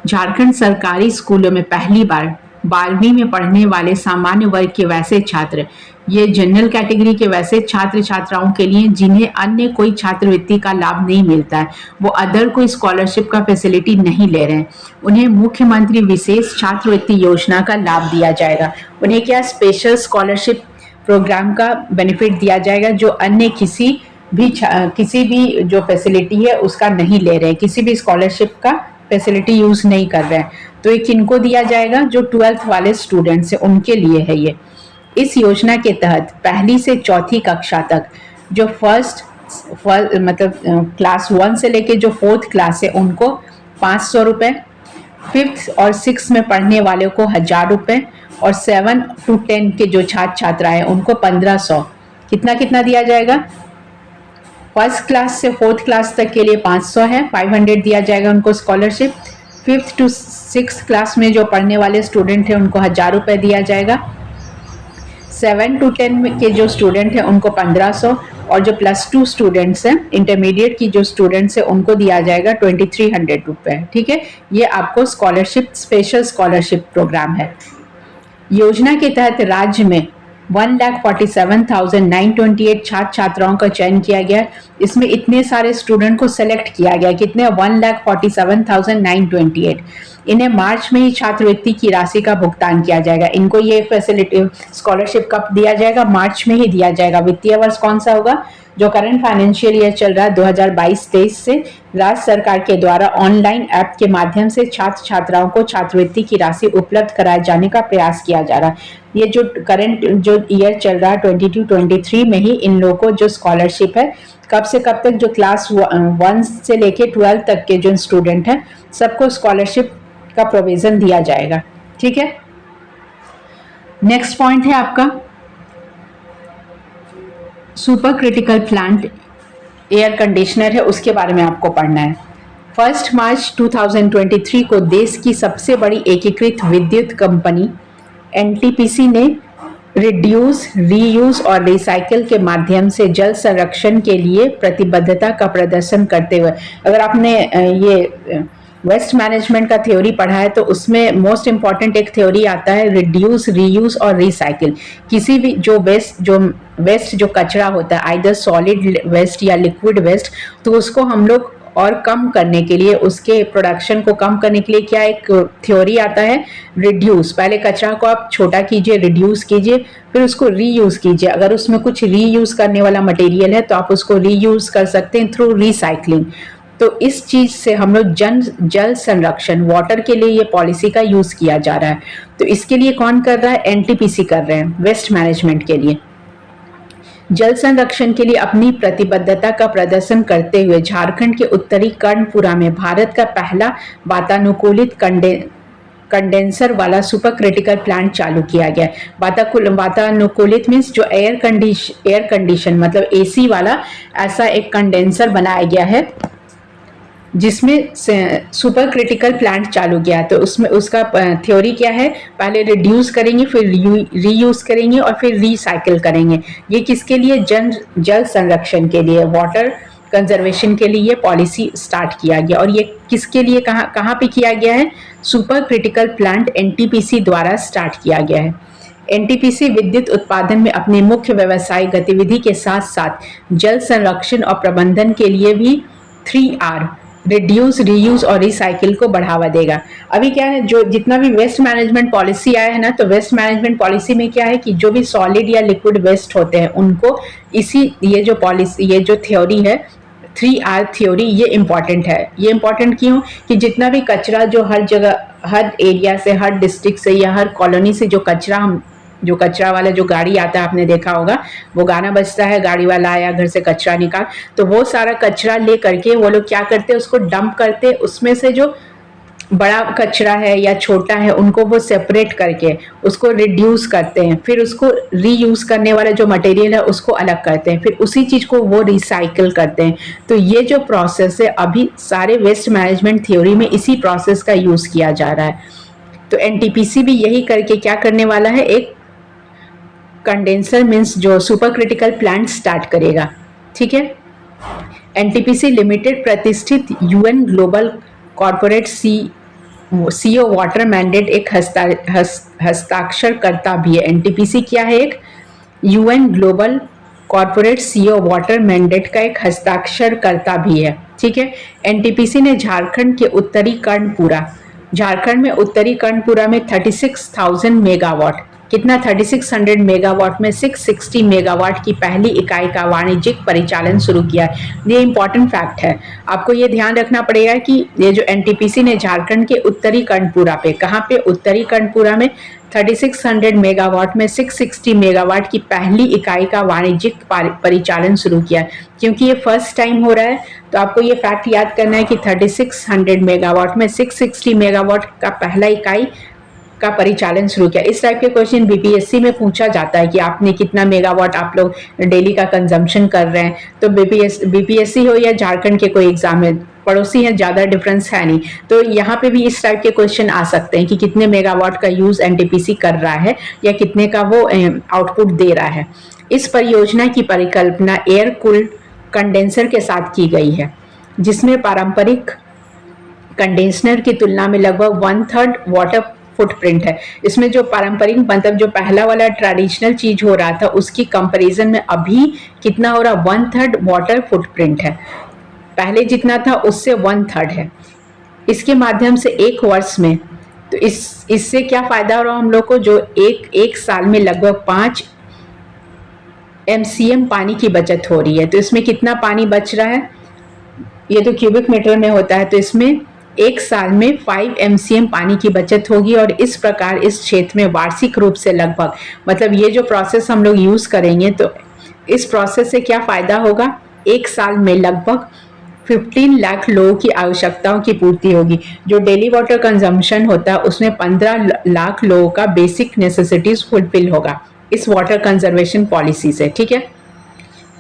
झारखंड सरकारी स्कूलों में पहली बार 12वीं में पढ़ने वाले सामान्य वर्ग के वैसे छात्र, ये जनरल कैटेगरी के वैसे छात्र छात्राओं के लिए जिन्हें अन्य कोई छात्रवृत्ति का लाभ नहीं मिलता है, वो अदर कोई स्कॉलरशिप का फैसिलिटी नहीं ले रहे हैं, उन्हें मुख्यमंत्री विशेष छात्रवृत्ति योजना का लाभ दिया जाएगा। उन्हें क्या? स्पेशल स्कॉलरशिप प्रोग्राम का बेनिफिट दिया जाएगा, जो अन्य किसी भी जो फैसिलिटी है उसका नहीं ले रहे हैं, किसी भी स्कॉलरशिप का फैसिलिटी यूज नहीं कर रहे हैं। तो ये किनको दिया जाएगा? जो 12th वाले स्टूडेंट्स हैं उनके लिए है ये। इस योजना के तहत पहली से चौथी कक्षा तक जो फर्स्ट मतलब क्लास 1 से लेके जो 4th क्लास है उनको 500 रुपये, 5th और 6th में पढ़ने वाले को 1000 रुपये, और 7 to 10 के जो छात्र छात्रा है उनको 1500। कितना कितना दिया जाएगा? फर्स्ट क्लास से 4th क्लास तक के लिए 500 है, 500 दिया जाएगा उनको scholarship. 5th to 6th class में जो पढ़ने वाले स्टूडेंट हैं उनको 1000 रुपये दिया जाएगा। 7 to 10 के जो स्टूडेंट हैं उनको 1500, और जो +2 स्टूडेंट्स हैं, इंटरमीडिएट की जो स्टूडेंट्स हैं उनको दिया जाएगा 2300 रुपये। ठीक है, ये आपको स्कॉलरशिप, स्पेशल स्कॉलरशिप प्रोग्राम है। योजना के तहत राज्य में 1,47,928 छात्र छात्राओं का चयन किया गया। इसमें इतने सारे स्टूडेंट को सेलेक्ट किया गया, कितने? 1,47,928। इन्हें मार्च में ही छात्रवृत्ति की राशि का भुगतान किया जाएगा। इनको ये फैसिलिटी स्कॉलरशिप कब दिया जाएगा? मार्च में ही दिया जाएगा। वित्तीय वर्ष कौन सा होगा? जो करंट फाइनेंशियल ईयर चल रहा है 2022-23 से राज्य सरकार के द्वारा ऑनलाइन ऐप के माध्यम से छात्र छात्राओं को छात्रवृत्ति की राशि उपलब्ध कराए जाने का प्रयास किया जा रहा है। ये जो करंट जो ईयर चल रहा है 22-23 में ही इन लोगों को जो स्कॉलरशिप है, कब से कब तक, जो क्लास 1 से लेके 12 तक के जो स्टूडेंट हैं सबको स्कॉलरशिप का प्रोविजन दिया जाएगा। ठीक है, नेक्स्ट पॉइंट है आपका super critical plant air conditioner है, उसके बारे में आपको पढ़ना है। 1 मार्च 2023 को देश की सबसे बड़ी एकीकृत विद्युत कंपनी एनटीपीसी ने रिड्यूस, रीयूज और रिसाइकिल के माध्यम से जल संरक्षण के लिए प्रतिबद्धता का प्रदर्शन करते हुए, अगर आपने ये वेस्ट मैनेजमेंट का थ्योरी पढ़ा है तो उसमें मोस्ट इम्पॉर्टेंट एक थ्योरी आता है रिड्यूस, रीयूज और रिसाइकिल। किसी भी जो वेस्ट जो कचरा होता है, आइदर सॉलिड वेस्ट या लिक्विड वेस्ट, तो उसको हम लोग और कम करने के लिए, उसके प्रोडक्शन को कम करने के लिए क्या एक थ्योरी आता है? रिड्यूस। पहले कचरा को आप छोटा कीजिए, रिड्यूस कीजिए, फिर उसको रीयूज कीजिए। अगर उसमें कुछ रीयूज करने वाला मटेरियल है तो आप उसको रीयूज कर सकते हैं थ्रू रिसाइकलिंग। तो इस चीज से हम लोग जल संरक्षण, वाटर के लिए ये पॉलिसी का यूज किया जा रहा है। तो इसके लिए कौन कर रहा है? एनटीपीसी कर रहे हैं, वेस्ट मैनेजमेंट के लिए। जल संरक्षण के लिए अपनी प्रतिबद्धता का प्रदर्शन करते हुए झारखंड के उत्तरी कर्णपुरा में भारत का पहला वातानुकूलित कंडेंसर वाला सुपर क्रिटिकल प्लांट चालू किया गया। वातानुकूलित मीन्स जो एयर कंडीशन मतलब एसी वाला, ऐसा एक कंडेंसर बनाया गया है जिसमें सुपर क्रिटिकल प्लांट चालू किया। तो उसमें उसका थ्योरी क्या है? पहले रिड्यूस करेंगे, फिर रीयूज करेंगे और फिर रिसाइकिल करेंगे। ये किसके लिए? जल संरक्षण के लिए, वाटर कंजर्वेशन के लिए ये पॉलिसी स्टार्ट किया गया। और ये किसके लिए, कहाँ पे किया गया है? सुपर क्रिटिकल प्लांट एनटीपीसी द्वारा स्टार्ट किया गया है। एनटीपीसी विद्युत उत्पादन में अपने मुख्य व्यवसायिक गतिविधि के साथ साथ जल संरक्षण और प्रबंधन के लिए भी 3R रिड्यूस, रीयूज और रिसाइकिल को बढ़ावा देगा। अभी क्या है, जो जितना भी वेस्ट मैनेजमेंट पॉलिसी आया है ना, तो वेस्ट मैनेजमेंट पॉलिसी में क्या है कि जो भी सॉलिड या लिक्विड वेस्ट होते हैं उनको ये जो थ्योरी है 3R थ्योरी, ये इम्पॉर्टेंट है। ये इम्पॉर्टेंट क्यों कि जितना भी कचरा जो हर जगह, हर एरिया से, हर डिस्ट्रिक्ट से या हर कॉलोनी से जो कचरा वाला जो गाड़ी आता है, आपने देखा होगा वो गाना बजता है, गाड़ी वाला आया घर से कचरा निकाल, तो वो सारा कचरा ले करके वो लोग क्या करते हैं, उसको डंप करते, उसमें से जो बड़ा कचरा है या छोटा है उनको वो सेपरेट करके उसको रिड्यूस करते हैं, फिर उसको रीयूज करने वाला जो मटेरियल है उसको अलग करते हैं, फिर उसी चीज को वो रिसाइकिल करते हैं। तो ये जो प्रोसेस है अभी सारे वेस्ट मैनेजमेंट थ्योरी में इसी प्रोसेस का यूज किया जा रहा है। तो एनटीपीसी भी यही करके क्या करने वाला है, एक कंडेंसर मीन्स जो सुपर क्रिटिकल प्लांट स्टार्ट करेगा। ठीक है। एनटीपीसी लिमिटेड प्रतिष्ठित UN global corporate CO water mandate एक हस्ताक्षरकर्ता भी है। एनटीपीसी क्या है, एक UN global corporate CO water mandate का एक हस्ताक्षरकर्ता भी है। ठीक है। एनटीपीसी ने झारखंड के उत्तरी कर्णपुरा, झारखंड में उत्तरी कर्णपुरा में 36,000 मेगावाट, कितना 3600 मेगावाट में 660 मेगावाट की पहली इकाई का वाणिज्यिक परिचालन शुरू किया। ये इंपॉर्टेंट फैक्ट है, आपको ये ध्यान रखना पड़ेगा कि ये जो एनटीपीसी ने झारखंड के उत्तरी कर्णपुरा पे, कहाँ पे, उत्तरी कर्णपुरा में 3600 मेगावाट में 660 मेगावाट की पहली इकाई का वाणिज्यिक परिचालन शुरू किया। क्योंकि ये फर्स्ट टाइम हो रहा है तो आपको ये फैक्ट याद करना है कि 3600 मेगावाट में 660 मेगावाट का पहला इकाई का परिचालन शुरू किया। इस टाइप के क्वेश्चन बीपीएससी में पूछा जाता है कि आपने कितना मेगावाट आप लोग डेली का कंजम्पशन कर रहे हैं। तो बीपीएससी हो या झारखंड के कोई एग्जाम में, पड़ोसी है, ज़्यादा डिफरेंस है नहीं। तो यहाँ पे भी इस टाइप के क्वेश्चन आ सकते हैं कि कितने मेगावाट का यूज एनटीपीसी कर रहा है या कितने का वो आउटपुट दे रहा है। इस परियोजना की परिकल्पना एयर कूल्ड कंडेंसर के साथ की गई है, जिसमें पारंपरिक कंडेंसर की तुलना में लगभग 1/3 वाटर फुटप्रिंट है। इसमें जो पारंपरिक मतलब जो पहला वाला ट्रेडिशनल चीज हो रहा था उसकी कंपैरिजन में अभी कितना हो रहा, 1/3 वाटर फुटप्रिंट है। पहले जितना था उससे 1/3 है। इसके माध्यम से एक वर्ष में, तो इससे क्या फायदा हो रहा हम लोग को, जो एक साल में लगभग 5 MCM पानी की बचत हो रही है। तो इसमें कितना पानी बच रहा है, ये तो क्यूबिक मीटर में होता है, तो इसमें एक साल में 5 MCM पानी की बचत होगी। और इस प्रकार इस क्षेत्र में वार्षिक रूप से लगभग, मतलब ये जो प्रोसेस हम लोग यूज करेंगे तो इस प्रोसेस से क्या फायदा होगा, एक साल में लगभग 15 लाख लोगों की आवश्यकताओं की पूर्ति होगी। जो डेली वाटर कंजम्पशन होता है उसमें 15 लाख लोगों का बेसिक नेसेसिटीज फुलफिल होगा इस वाटर कंजर्वेशन पॉलिसी से। ठीक है।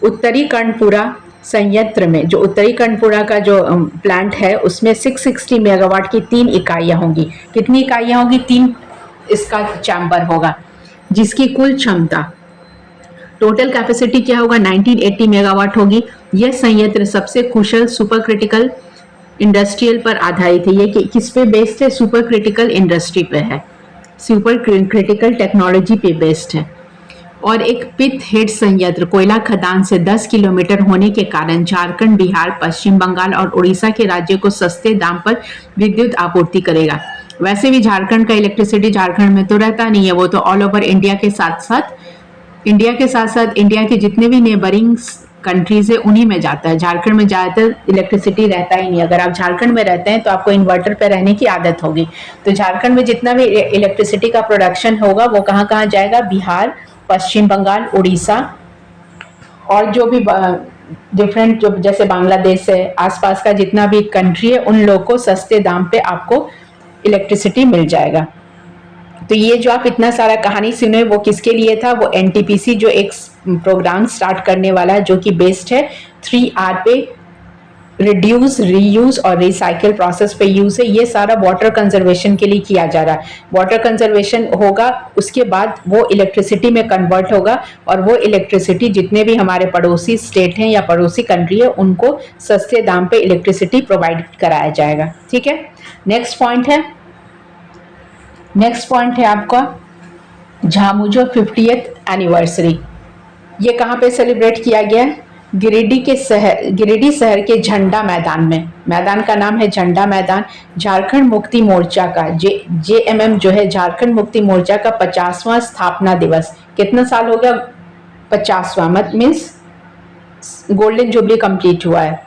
उत्तरी कर्णपुरा संयंत्र में, जो उत्तरी कर्णपुरा का जो प्लांट है उसमें 660 मेगावाट की 3 इकाइयां होंगी। कितनी इकाइयां होंगी, 3 इसका चैम्बर होगा, जिसकी कुल क्षमता, टोटल कैपेसिटी क्या होगा, 1980 मेगावाट होगी। यह संयंत्र सबसे कुशल सुपर क्रिटिकल इंडस्ट्रियल पर आधारित है। ये किस पे बेस्ड है, सुपर क्रिटिकल इंडस्ट्री पे है, सुपर क्रिटिकल टेक्नोलॉजी पे बेस्ड है। और एक पिट हेड संयंत्र कोयला खदान से 10 किलोमीटर होने के कारण झारखंड, बिहार, पश्चिम बंगाल और उड़ीसा के राज्यों को सस्ते दाम पर विद्युत आपूर्ति करेगा। वैसे भी झारखंड का इलेक्ट्रिसिटी झारखंड में तो रहता नहीं है, वो तो ऑल ओवर इंडिया के साथ साथ इंडिया के जितने भी नेबरिंग कंट्रीज है उन्हीं में जाता है। झारखंड में ज़्यादातर इलेक्ट्रिसिटी रहता ही नहीं। अगर आप झारखंड में रहते हैं तो आपको इन्वर्टर पे रहने की आदत होगी। तो झारखंड में जितना भी इलेक्ट्रिसिटी का प्रोडक्शन होगा वो कहाँ कहाँ जाएगा, बिहार, पश्चिम बंगाल, उड़ीसा और जो भी डिफरेंट, जो जैसे बांग्लादेश है, आसपास का जितना भी कंट्री है, उन लोगों को सस्ते दाम पे आपको इलेक्ट्रिसिटी मिल जाएगा। तो ये जो आप इतना सारा कहानी सुने वो किसके लिए था, वो एनटीपीसी जो एक प्रोग्राम स्टार्ट करने वाला है जो कि बेस्ड है 3R पे, रिड्यूस, रीयूज और रिसाइकिल प्रोसेस पे यूज है। ये सारा वाटर कंजर्वेशन के लिए किया जा रहा है। वाटर कंजर्वेशन होगा, उसके बाद वो इलेक्ट्रिसिटी में कन्वर्ट होगा और वो इलेक्ट्रिसिटी जितने भी हमारे पड़ोसी स्टेट हैं या पड़ोसी कंट्री है उनको सस्ते दाम पे इलेक्ट्रिसिटी प्रोवाइड कराया जाएगा। ठीक है। नेक्स्ट पॉइंट है आपका झामुझो 50th एनिवर्सरी। ये कहाँ पे सेलिब्रेट किया गया है, गिरिडीह शहर के झंडा मैदान में। मैदान का नाम है झंडा मैदान। झारखंड मुक्ति मोर्चा का JMM जो है, झारखंड मुक्ति मोर्चा का 50वां स्थापना दिवस। कितना साल हो गया, 50वां, मत मीन्स गोल्डन जुबली कंप्लीट हुआ है।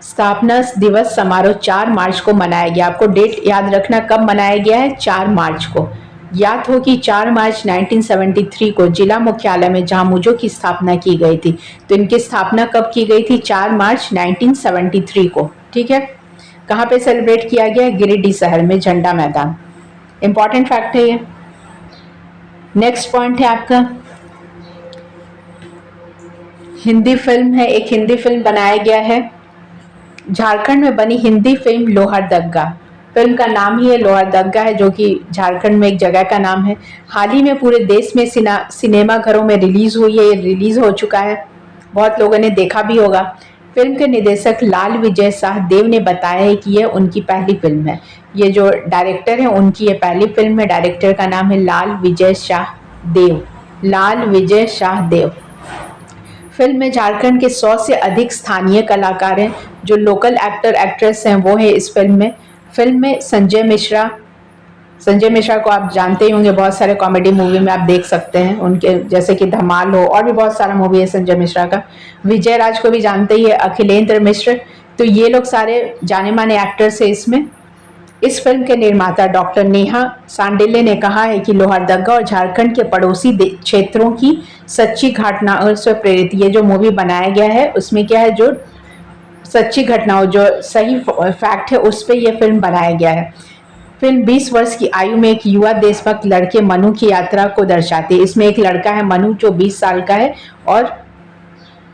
स्थापना दिवस समारोह 4 मार्च को मनाया गया। आपको डेट याद रखना कब मनाया गया है, 4 मार्च को। याद हो कि 4 मार्च 1973 को जिला मुख्यालय में झामुमो की स्थापना की गई थी। तो इनकी स्थापना कब की गई थी, 4 मार्च 1973 को। ठीक है, कहाँ पे सेलिब्रेट किया गया, गिरिडीह शहर में, झंडा मैदान। इंपॉर्टेंट फैक्ट है ये। नेक्स्ट पॉइंट है आपका, हिंदी फिल्म है, एक हिंदी फिल्म बनाया गया है। झारखंड में बनी हिंदी फिल्म लोहरदग्गा, फिल्म का नाम ही है लोहरदग्गा है, जो कि झारखंड में एक जगह का नाम है। हाल ही में पूरे देश में सिनेमा घरों में रिलीज हुई है, ये रिलीज हो चुका है, बहुत लोगों ने देखा भी होगा। फिल्म के निर्देशक लाल विजय शाह देव ने बताया है कि यह उनकी पहली फिल्म है। ये जो डायरेक्टर है उनकी ये पहली फिल्म है। डायरेक्टर का नाम है लाल विजय शाह देव, लाल विजय शाह देव। फिल्म में झारखंड के 100 से अधिक स्थानीय कलाकार हैं, जो लोकल एक्टर एक्ट्रेस हैं वो है इस फिल्म में। फिल्म में संजय मिश्रा को आप जानते ही होंगे, बहुत सारे कॉमेडी मूवी में आप देख सकते हैं उनके, जैसे कि धमाल हो, और भी बहुत सारा मूवी है संजय मिश्रा का। विजय राज को भी जानते ही है, अखिलेंद्र मिश्र, तो ये लोग सारे जाने माने एक्टर्स हैं इसमें। इस फिल्म के निर्माता डॉक्टर नेहा सांडिल्य ने कहा है कि लोहरदग्गा और झारखंड के पड़ोसी क्षेत्रों की सच्ची घटनाओं से प्रेरित ये जो मूवी बनाया गया है, उसमें क्या है, जो सच्ची घटनाओं, जो सही फैक्ट है, उस पर यह फिल्म बनाया गया है। फिल्म 20 वर्ष की आयु में एक युवा देशभक्त लड़के मनु की यात्रा को दर्शाती है। इसमें एक लड़का है मनु जो 20 साल का है, और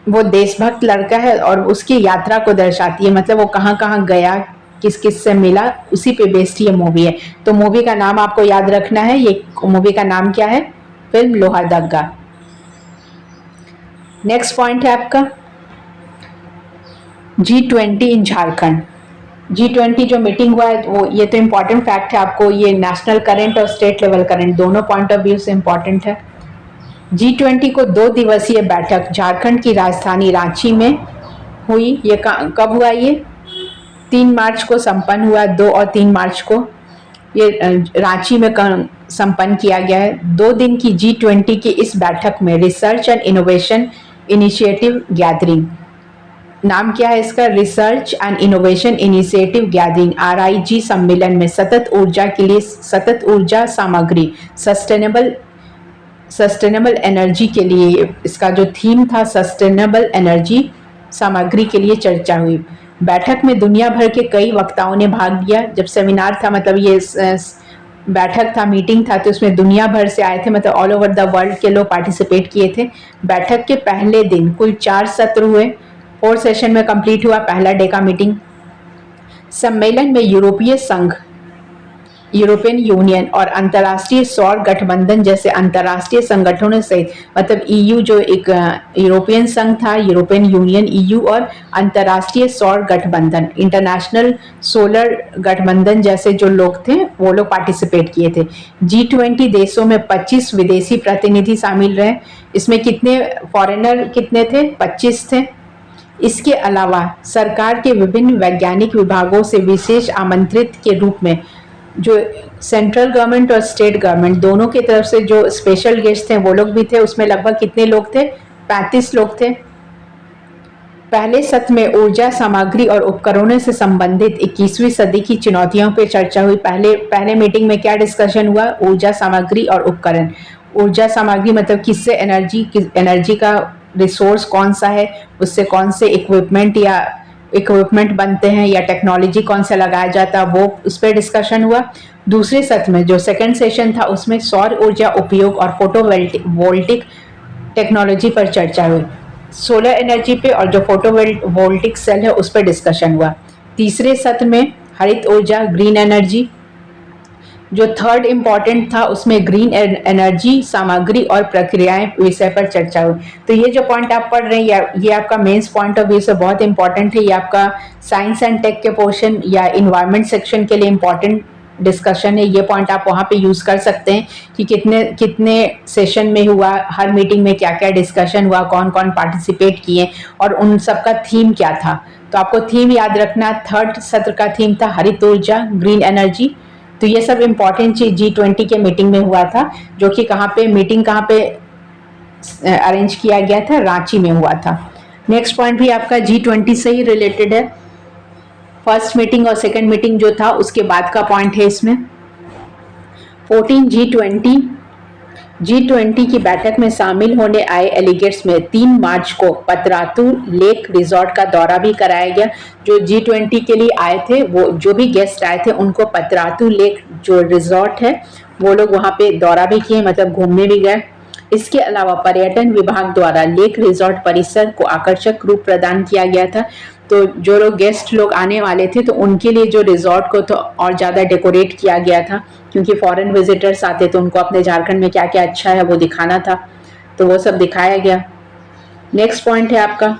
वो देशभक्त लड़का है, और उसकी यात्रा को दर्शाती है, मतलब वो कहाँ कहाँ गया, किस किस से मिला, उसी पे बेस्ड ये मूवी है। तो मूवी का नाम आपको याद रखना है, ये मूवी का नाम क्या है, फिल्म लोहरदग्गा। नेक्स्ट पॉइंट है आपका G20 इन झारखंड। G20 जो मीटिंग हुआ है वो, ये तो इम्पॉर्टेंट फैक्ट है, आपको ये नेशनल करंट और स्टेट लेवल करंट दोनों पॉइंट ऑफ व्यू से इम्पॉर्टेंट है। G20 को 2 दिवसीय बैठक झारखंड की राजधानी रांची में हुई। ये कब हुआ, ये 3 मार्च को संपन्न हुआ, 2 और 3 मार्च को ये रांची में संपन्न किया गया है। 2 दिन की G20 की इस बैठक में research and innovation initiative gathering, नाम क्या है इसका, research and innovation initiative gathering RIG सम्मेलन में सतत ऊर्जा के लिए सतत ऊर्जा सामग्री, सस्टेनेबल एनर्जी के लिए, इसका जो थीम था सस्टेनेबल एनर्जी सामग्री के लिए चर्चा हुई। बैठक में दुनिया भर के कई वक्ताओं ने भाग लिया। जब सेमिनार था, मतलब ये बैठक था, मीटिंग था, तो उसमें दुनिया भर से आए थे, मतलब ऑल ओवर द वर्ल्ड के लोग पार्टिसिपेट किए थे। बैठक के पहले दिन कुल 4 सत्र हुए, 4 सेशन में कंप्लीट हुआ पहला डे का मीटिंग। सम्मेलन में यूरोपीय संघ, यूरोपियन यूनियन और अंतर्राष्ट्रीय सौर गठबंधन जैसे अंतर्राष्ट्रीय संगठनों से, मतलब EU जो एक यूरोपियन संघ था, यूरोपियन यूनियन EU, और अंतर्राष्ट्रीय सौर गठबंधन इंटरनेशनल सोलर गठबंधन जैसे जो लोग थे वो लोग पार्टिसिपेट किए थे। G20 देशों में 25 विदेशी प्रतिनिधि शामिल रहे। इसमें कितने फॉरेनर कितने थे, 25 थे। इसके अलावा सरकार के विभिन्न वैज्ञानिक विभागों से विशेष आमंत्रित के रूप में जो सेंट्रल गवर्नमेंट और स्टेट गवर्नमेंट दोनों की तरफ से जो स्पेशल गेस्ट थे वो लोग भी थे। उसमें लगभग कितने लोग थे, 35 लोग थे। पहले सत्र में ऊर्जा सामग्री और उपकरणों से संबंधित 21वीं सदी की चुनौतियों पर चर्चा हुई। पहले मीटिंग में क्या डिस्कशन हुआ, ऊर्जा सामग्री और उपकरण। ऊर्जा सामग्री मतलब किससे एनर्जी का रिसोर्स कौन सा है, उससे कौन से इक्विपमेंट बनते हैं, या टेक्नोलॉजी कौन सा लगाया जाता है, वो उस पर डिस्कशन हुआ। दूसरे सत्र में जो सेकंड सेशन था उसमें सौर ऊर्जा उपयोग और फोटोवोल्टिक टेक्नोलॉजी पर चर्चा हुई। सोलर एनर्जी पे और जो फोटोवोल्टिक सेल है उस पर डिस्कशन हुआ। तीसरे सत्र में हरित ऊर्जा, ग्रीन एनर्जी। जो थर्ड इम्पॉर्टेंट था उसमें ग्रीन एनर्जी सामग्री और प्रक्रियाएं विषय पर चर्चा हुई। तो ये जो पॉइंट आप पढ़ रहे हैं ये आपका मेंस पॉइंट ऑफ व्यू से बहुत इंपॉर्टेंट है। ये आपका साइंस एंड टेक के पोर्शन या इन्वायरमेंट सेक्शन के लिए इम्पॉर्टेंट डिस्कशन है। ये पॉइंट आप वहाँ पे यूज़ कर सकते हैं कि कितने सेशन में हुआ, हर मीटिंग में क्या क्या डिस्कशन हुआ, कौन कौन पार्टिसिपेट किए और उन सब का थीम क्या था। तो आपको थीम याद रखना, थर्ड सत्र का थीम था हरित ऊर्जा, ग्रीन एनर्जी। तो ये सब इम्पॉर्टेंट चीज G20 के मीटिंग में हुआ था, जो कि मीटिंग कहाँ पे अरेंज किया गया था, रांची में हुआ था। नेक्स्ट पॉइंट भी आपका G20 से ही रिलेटेड है। फर्स्ट मीटिंग और सेकंड मीटिंग जो था उसके बाद का पॉइंट है इसमें। 14 G20 की बैठक में शामिल होने आए डेलीगेट्स में 3 मार्च को पतरातू लेक रिजॉर्ट का दौरा भी कराया गया। जो G20 के लिए आए थे, वो जो भी गेस्ट आए थे उनको पतरातू लेक जो रिजॉर्ट है वो लोग वहाँ पे दौरा भी किए, मतलब घूमने भी गए। इसके अलावा पर्यटन विभाग द्वारा लेक रिजॉर्ट परिसर को आकर्षक रूप प्रदान किया गया था। तो जो लोग गेस्ट लोग आने वाले थे तो उनके लिए जो रिजॉर्ट को तो और ज़्यादा डेकोरेट किया गया था, क्योंकि फॉरेन विजिटर्स आते तो उनको अपने झारखंड में क्या क्या अच्छा है वो दिखाना था, तो वो सब दिखाया गया। नेक्स्ट पॉइंट है आपका,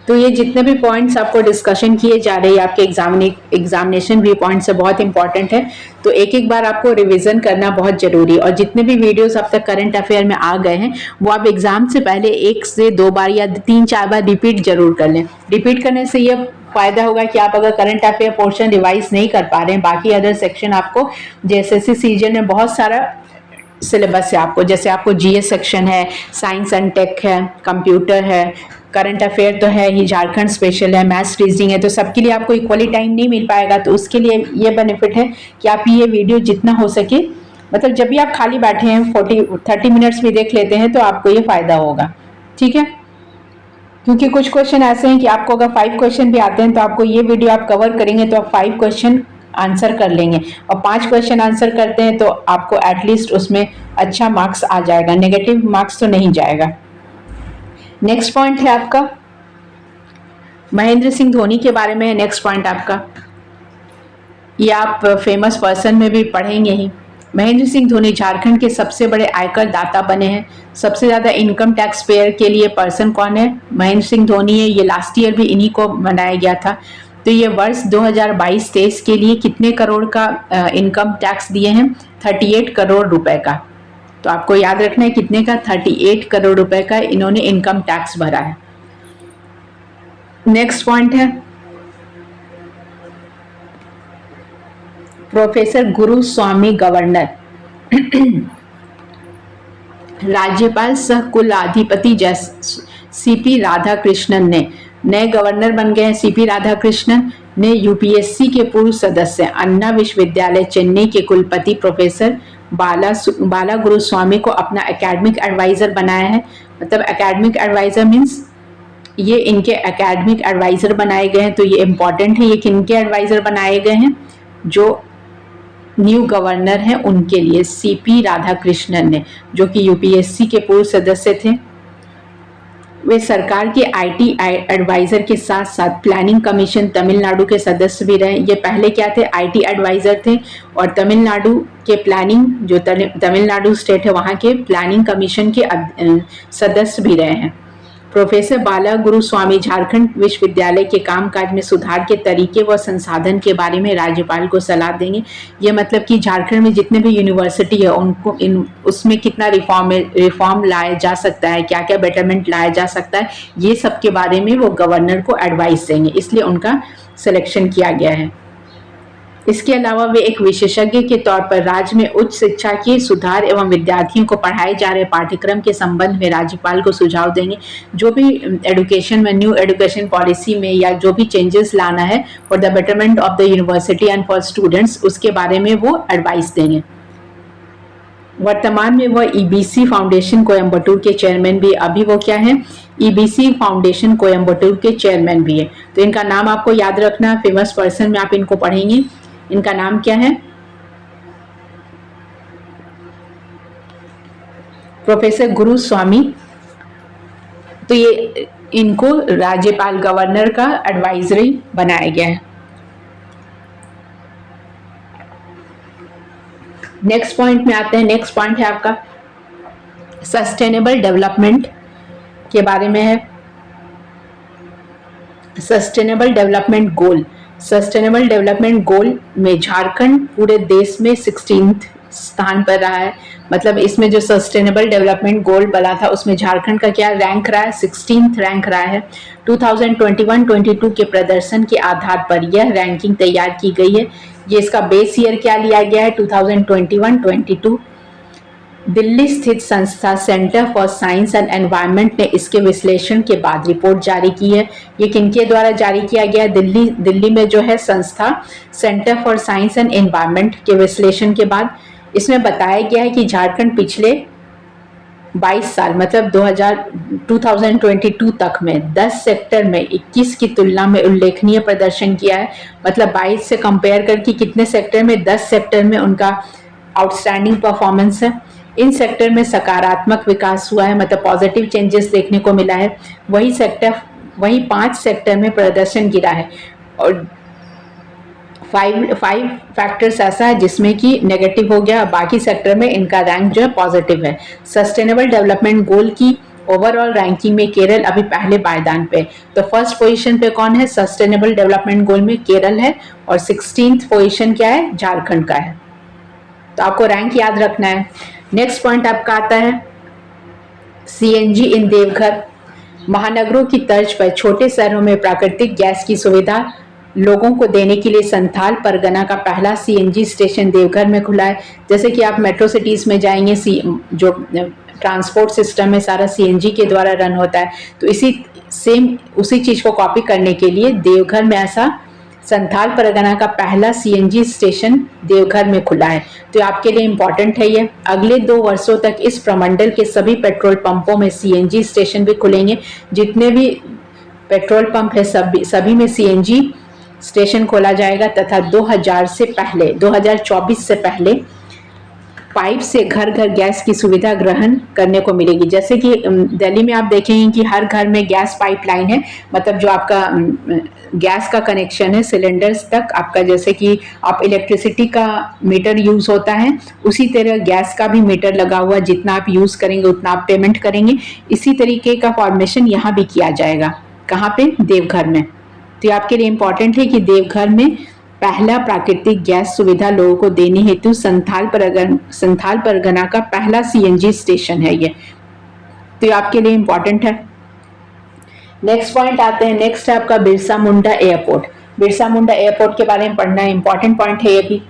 तो ये जितने भी पॉइंट्स आपको डिस्कशन किए जा रहे हैं आपके एग्जामिनेशन व्यू पॉइंट से बहुत इंपॉर्टेंट है, तो एक एक बार आपको रिवीजन करना बहुत जरूरी है। और जितने भी वीडियोस अब तक करंट अफेयर में आ गए हैं वो आप एग्जाम से पहले 1 से 2 बार या 3-4 बार रिपीट जरूर कर लें। रिपीट करने से ये फायदा होगा कि आप अगर करंट अफेयर पोर्शन रिवाइज नहीं कर पा रहे हैं, बाकी अदर सेक्शन आपको JSSC सीजन में बहुत सारा सिलेबस है आपको, जैसे आपको GS सेक्शन है, साइंस एंड टेक है, कंप्यूटर है, करंट अफेयर तो है ही, झारखंड स्पेशल है, मैथ्स रीजनिंग है, तो सबके लिए आपको इक्वली टाइम नहीं मिल पाएगा। तो उसके लिए ये बेनिफिट है कि आप ये वीडियो जितना हो सके, मतलब जब भी आप खाली बैठे हैं 30 मिनट्स में देख लेते हैं तो आपको ये फायदा होगा, ठीक है। क्योंकि कुछ क्वेश्चन ऐसे हैं कि आपको अगर 5 क्वेश्चन भी आते हैं तो आपको ये वीडियो आप कवर करेंगे तो आप 5 क्वेश्चन आंसर कर लेंगे, और 5 क्वेश्चन आंसर करते हैं तो आपको एटलीस्ट उसमें अच्छा मार्क्स आ जाएगा, नेगेटिव मार्क्स तो नहीं जाएगा। नेक्स्ट पॉइंट है आपका महेंद्र सिंह धोनी के बारे में। नेक्स्ट पॉइंट आपका, ये आप फेमस पर्सन में भी पढ़ेंगे ही। महेंद्र सिंह धोनी झारखंड के सबसे बड़े आयकर दाता बने हैं। सबसे ज्यादा इनकम टैक्स पेयर के लिए पर्सन कौन है? महेंद्र सिंह धोनी है। ये लास्ट ईयर भी इन्हीं को बनाया गया था। तो ये वर्ष 2022-23 के लिए कितने करोड़ का इनकम टैक्स दिए हैं? 38 करोड़ रुपए का। तो आपको याद रखना है कितने का? 38 करोड़ रुपए का इन्होंने इनकम टैक्स भरा है। नेक्स्ट पॉइंट है प्रोफेसर गुरु स्वामी गवर्नर राज्यपाल सह कुलाधिपति CP राधाकृष्णन ने नए गवर्नर बन गए हैं। CP राधाकृष्णन ने UPSC के पूर्व सदस्य अन्ना विश्वविद्यालय चेन्नई के कुलपति प्रोफेसर बाला गुरुस्वामी को अपना एकेडमिक एडवाइजर बनाया है। मतलब एकेडमिक एडवाइजर मीन्स ये इनके एकेडमिक एडवाइजर बनाए गए हैं। तो ये इंपॉर्टेंट है, ये किनके एडवाइजर बनाए गए हैं? जो न्यू गवर्नर हैं उनके लिए CP राधाकृष्णन ने, जो कि UPSC के पूर्व सदस्य थे। वे सरकार के IT एडवाइजर के साथ साथ प्लानिंग कमीशन तमिलनाडु के सदस्य भी रहे। ये पहले क्या थे? IT एडवाइजर थे, और तमिलनाडु के प्लानिंग जो तमिलनाडु स्टेट है वहाँ के प्लानिंग कमीशन के सदस्य भी रहे हैं। प्रोफेसर बाला गुरुस्वामी झारखंड विश्वविद्यालय के कामकाज में सुधार के तरीके व संसाधन के बारे में राज्यपाल को सलाह देंगे। ये मतलब कि झारखंड में जितने भी यूनिवर्सिटी है उनको उसमें कितना रिफॉर्म लाया जा सकता है, क्या क्या बेटरमेंट लाया जा सकता है, ये सब के बारे में वो गवर्नर को एडवाइस देंगे, इसलिए उनका सिलेक्शन किया गया है। इसके अलावा वे एक विशेषज्ञ के तौर पर राज्य में उच्च शिक्षा के सुधार एवं विद्यार्थियों को पढ़ाए जा रहे पाठ्यक्रम के संबंध में राज्यपाल को सुझाव देंगे। जो भी एडुकेशन में न्यू एडुकेशन पॉलिसी में या जो भी चेंजेस लाना है for the betterment of the university and for students, उसके बारे में वो एडवाइस देंगे। वर्तमान में वह EBC फाउंडेशन कोयम्बटूर के चेयरमैन भी, अभी वो क्या है? EBC फाउंडेशन कोयम्बटूर के चेयरमैन भी है। तो इनका नाम आपको याद रखना, फेमस पर्सन में आप इनको पढ़ेंगे। इनका नाम क्या है? प्रोफेसर गुरु स्वामी। तो ये इनको राज्यपाल गवर्नर का एडवाइजरी बनाया गया है। नेक्स्ट पॉइंट में आते हैं। नेक्स्ट पॉइंट है आपका सस्टेनेबल डेवलपमेंट के बारे में है। Sustainable development goal, sustainable development goal में झारखंड पूरे देश में 16th स्थान पर रहा है। मतलब इसमें जो सस्टेनेबल डेवलपमेंट गोल बना था उसमें झारखंड का क्या रैंक रहा है? 16th रैंक रहा है। 2021-22 के प्रदर्शन के आधार पर यह रैंकिंग तैयार की गई है। ये इसका बेस ईयर क्या लिया गया है? 2021-22। दिल्ली स्थित संस्था centre for science and environment ने इसके विश्लेषण के बाद रिपोर्ट जारी की है। ये किनके द्वारा जारी किया गया है? दिल्ली में जो है संस्था centre for science and environment के विश्लेषण के बाद इसमें बताया गया है कि झारखंड पिछले 22 साल मतलब 2022 तक में 10 सेक्टर में 21 की तुलना में उल्लेखनीय प्रदर्शन किया है। मतलब 22 से कंपेयर करके कितने सेक्टर में? 10 सेक्टर में उनका आउटस्टैंडिंग परफॉर्मेंस है। इन सेक्टर में सकारात्मक विकास हुआ है, मतलब पॉजिटिव चेंजेस देखने को मिला है। वही 5 सेक्टर में प्रदर्शन गिरा है और 5 फैक्टर्स ऐसा है जिसमें कि नेगेटिव हो गया, बाकी सेक्टर में इनका रैंक जो है पॉजिटिव है। सस्टेनेबल डेवलपमेंट गोल की ओवरऑल रैंकिंग में केरल अभी पहले पायदान पे, तो फर्स्ट पोजीशन पे कौन है? सस्टेनेबल डेवलपमेंट गोल में केरल है और 16th पोजीशन क्या है? झारखंड का है। तो आपको रैंक याद रखना है। नेक्स्ट पॉइंट आपका आता है सीएनजी इन देवघर। महानगरों की तर्ज पर छोटे शहरों में प्राकृतिक गैस की सुविधा लोगों को देने के लिए संथाल परगना का पहला सीएनजी स्टेशन देवघर में खुला है। जैसे कि आप मेट्रो सिटीज में जाएंगे, जो ट्रांसपोर्ट सिस्टम है सारा सीएनजी के द्वारा रन होता है, तो उसी चीज को कॉपी करने के लिए देवघर में ऐसा संथाल परगना का पहला सीएनजी स्टेशन देवघर में खुला है। तो आपके लिए इम्पोर्टेंट है ये। अगले 2 वर्षों तक इस प्रमंडल के सभी पेट्रोल पंपों में सीएनजी स्टेशन भी खुलेंगे। जितने भी पेट्रोल पंप है सभी में सीएनजी स्टेशन खोला जाएगा तथा 2024 से पहले पाइप से घर घर गैस की सुविधा ग्रहण करने को मिलेगी। जैसे कि दिल्ली में आप देखेंगे कि हर घर में गैस पाइपलाइन है, मतलब जो आपका गैस का कनेक्शन है सिलेंडर्स तक आपका, जैसे कि आप इलेक्ट्रिसिटी का मीटर यूज होता है उसी तरह गैस का भी मीटर लगा हुआ, जितना आप यूज करेंगे उतना आप पेमेंट करेंगे। इसी तरीके का फॉर्मेशन यहाँ भी किया जाएगा। कहाँ पे? देवघर में। तो ये आपके लिए इम्पोर्टेंट है कि देवघर में पहला प्राकृतिक गैस सुविधा लोगों को देने हेतु संथाल परगना का पहला सीएनजी स्टेशन है ये। तो ये आपके लिए इम्पोर्टेंट है। नेक्स्ट पॉइंट आते हैं। नेक्स्ट है आपका बिरसा मुंडा एयरपोर्ट। बिरसा मुंडा एयरपोर्ट के बारे में पढ़ना है, इंपॉर्टेंट पॉइंट है ये भी।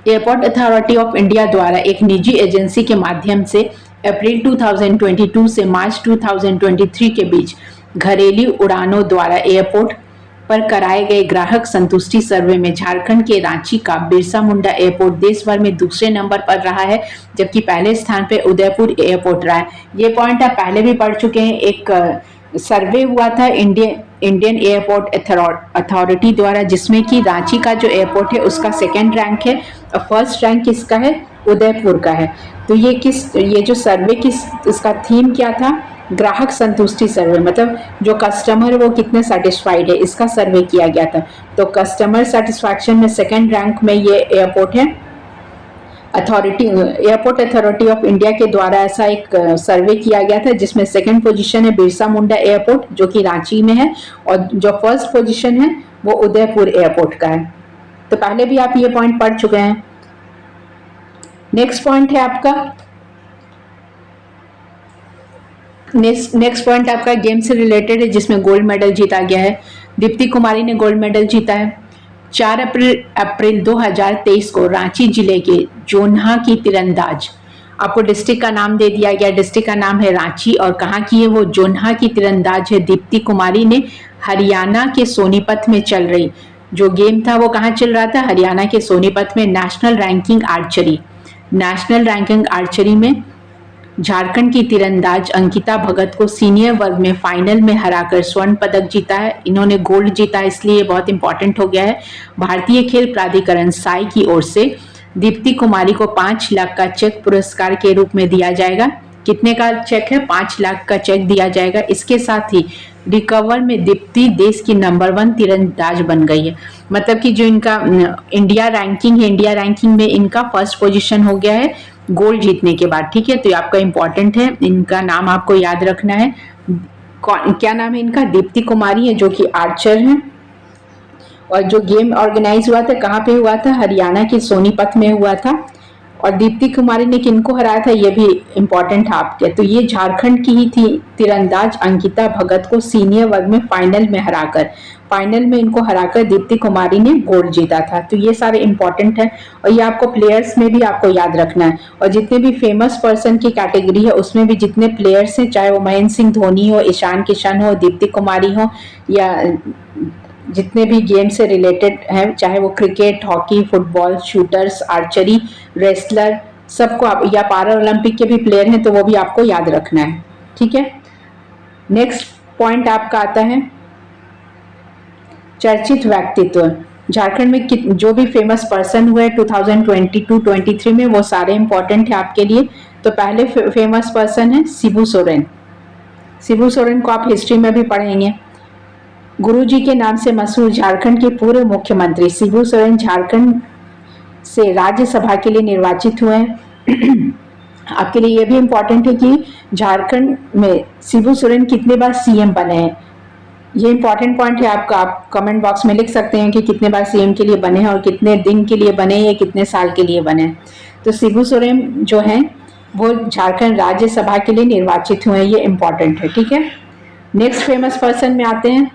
एयरपोर्ट अथॉरिटी ऑफ इंडिया द्वारा एक निजी एजेंसी के माध्यम से अप्रैल 2022 से मार्च 2023 के बीच घरेलू उड़ानों द्वारा एयरपोर्ट पर कराए गए ग्राहक संतुष्टि सर्वे में झारखंड के रांची का बिरसा मुंडा एयरपोर्ट देश भर में दूसरे नंबर पर रहा है, जबकि पहले स्थान पर उदयपुर एयरपोर्ट रहा है। ये पॉइंट आप पहले भी पढ़ चुके हैं। एक सर्वे हुआ था इंडियन एयरपोर्ट अथॉरिटी द्वारा, जिसमें कि रांची का जो एयरपोर्ट है उसका सेकेंड रैंक है और फर्स्ट रैंक किसका है? उदयपुर का है। तो ये जो सर्वे इसका थीम क्या था? ग्राहक संतुष्टि सर्वे, मतलब जो कस्टमर वो कितने सेटिस्फाइड है इसका सर्वे किया गया था। तो कस्टमर सेटिस्फैक्शन में सेकेंड रैंक में ये एयरपोर्ट है। एयरपोर्ट अथॉरिटी ऑफ इंडिया के द्वारा ऐसा एक सर्वे किया गया था जिसमें सेकंड पोजीशन है बिरसा मुंडा एयरपोर्ट जो कि रांची में है और जो फर्स्ट पोजीशन है वो उदयपुर एयरपोर्ट का है। तो पहले भी आप ये पॉइंट पढ़ चुके हैं। नेक्स्ट पॉइंट है आपका नेक्स्ट पॉइंट आपका गेम से रिलेटेड है, जिसमें गोल्ड मेडल जीता गया है। दीप्ति कुमारी ने गोल्ड मेडल जीता है। 4 अप्रैल 2023 को रांची जिले के जोन्हा की तीरंदाज, आपको डिस्ट्रिक्ट का नाम दे दिया गया, डिस्ट्रिक्ट का नाम है रांची और कहाँ की है वो? जोन्हा की तीरंदाज है दीप्ति कुमारी ने हरियाणा के सोनीपत में चल रही जो गेम था वो कहाँ चल रहा था? हरियाणा के सोनीपत में नेशनल रैंकिंग आर्चरी में झारखंड की तीरंदाज अंकिता भगत को सीनियर वर्ग में फाइनल में हराकर स्वर्ण पदक जीता है। इन्होंने गोल्ड जीता, इसलिए बहुत इंपॉर्टेंट हो गया है। भारतीय खेल प्राधिकरण साई की ओर से दीप्ति कुमारी को 5 लाख का चेक पुरस्कार के रूप में दिया जाएगा। कितने का चेक है? 5 लाख का चेक दिया जाएगा। इसके साथ ही रिकवर में दीप्ति देश की नंबर 1 तीरंदाज बन गई है। मतलब कि जो इनका इंडिया रैंकिंग में इनका फर्स्ट पोजीशन हो गया है गोल्ड जीतने के बाद। ठीक है, तो ये आपका इंपॉर्टेंट है, इनका नाम आपको याद रखना है। क्या नाम है इनका? दीप्ति कुमारी है जो कि आर्चर है। और जो गेम ऑर्गेनाइज हुआ था कहाँ पे हुआ था? हरियाणा के सोनीपत में हुआ था। और दीप्ति कुमारी ने किनको हराया था ये भी इंपॉर्टेंट है आपके। तो ये झारखंड की ही थी तीरंदाज अंकिता भगत को सीनियर वर्ग में फाइनल में हराकर फाइनल में इनको हराकर दीप्ति कुमारी ने गोल्ड जीता था। तो ये सारे इंपॉर्टेंट है और ये आपको प्लेयर्स में भी आपको याद रखना है। और जितने भी फेमस पर्सन की कैटेगरी है उसमें भी जितने प्लेयर्स हैं, चाहे वो महेंद्र सिंह धोनी हो, ईशान किशन हो, दीप्ति कुमारी हो, या जितने भी गेम से रिलेटेड हैं, चाहे वो cricket, hockey, football, shooters, archery, wrestler, सबको आप, या पैरा ओलंपिक के भी प्लेयर हैं तो वो भी आपको याद रखना है। ठीक है। नेक्स्ट पॉइंट आपका आता है चर्चित व्यक्तित्व। झारखंड में जो भी फेमस पर्सन हुए 2022-23 में, वो सारे इंपॉर्टेंट है आपके लिए। तो पहले फेमस पर्सन है शिबू सोरेन। शिबू सोरेन को आप हिस्ट्री में भी पढ़ेंगे। गुरुजी के नाम से मशहूर झारखंड के पूर्व मुख्यमंत्री शिबू सोरेन झारखंड से राज्यसभा के लिए निर्वाचित हुए हैं। आपके लिए यह भी इम्पोर्टेंट है कि झारखंड में शिबू सोरेन कितने बार सीएम बने हैं। ये इंपॉर्टेंट पॉइंट है आपका। आप कमेंट बॉक्स में लिख सकते हैं कि कितने बार सीएम के लिए बने हैं और कितने दिन के लिए बने या कितने साल के लिए बने। तो शिबू सोरेन जो हैं वो झारखंड राज्यसभा के लिए निर्वाचित हुए हैं, ये इंपॉर्टेंट है। ठीक है। नेक्स्ट फेमस पर्सन में आते हैं।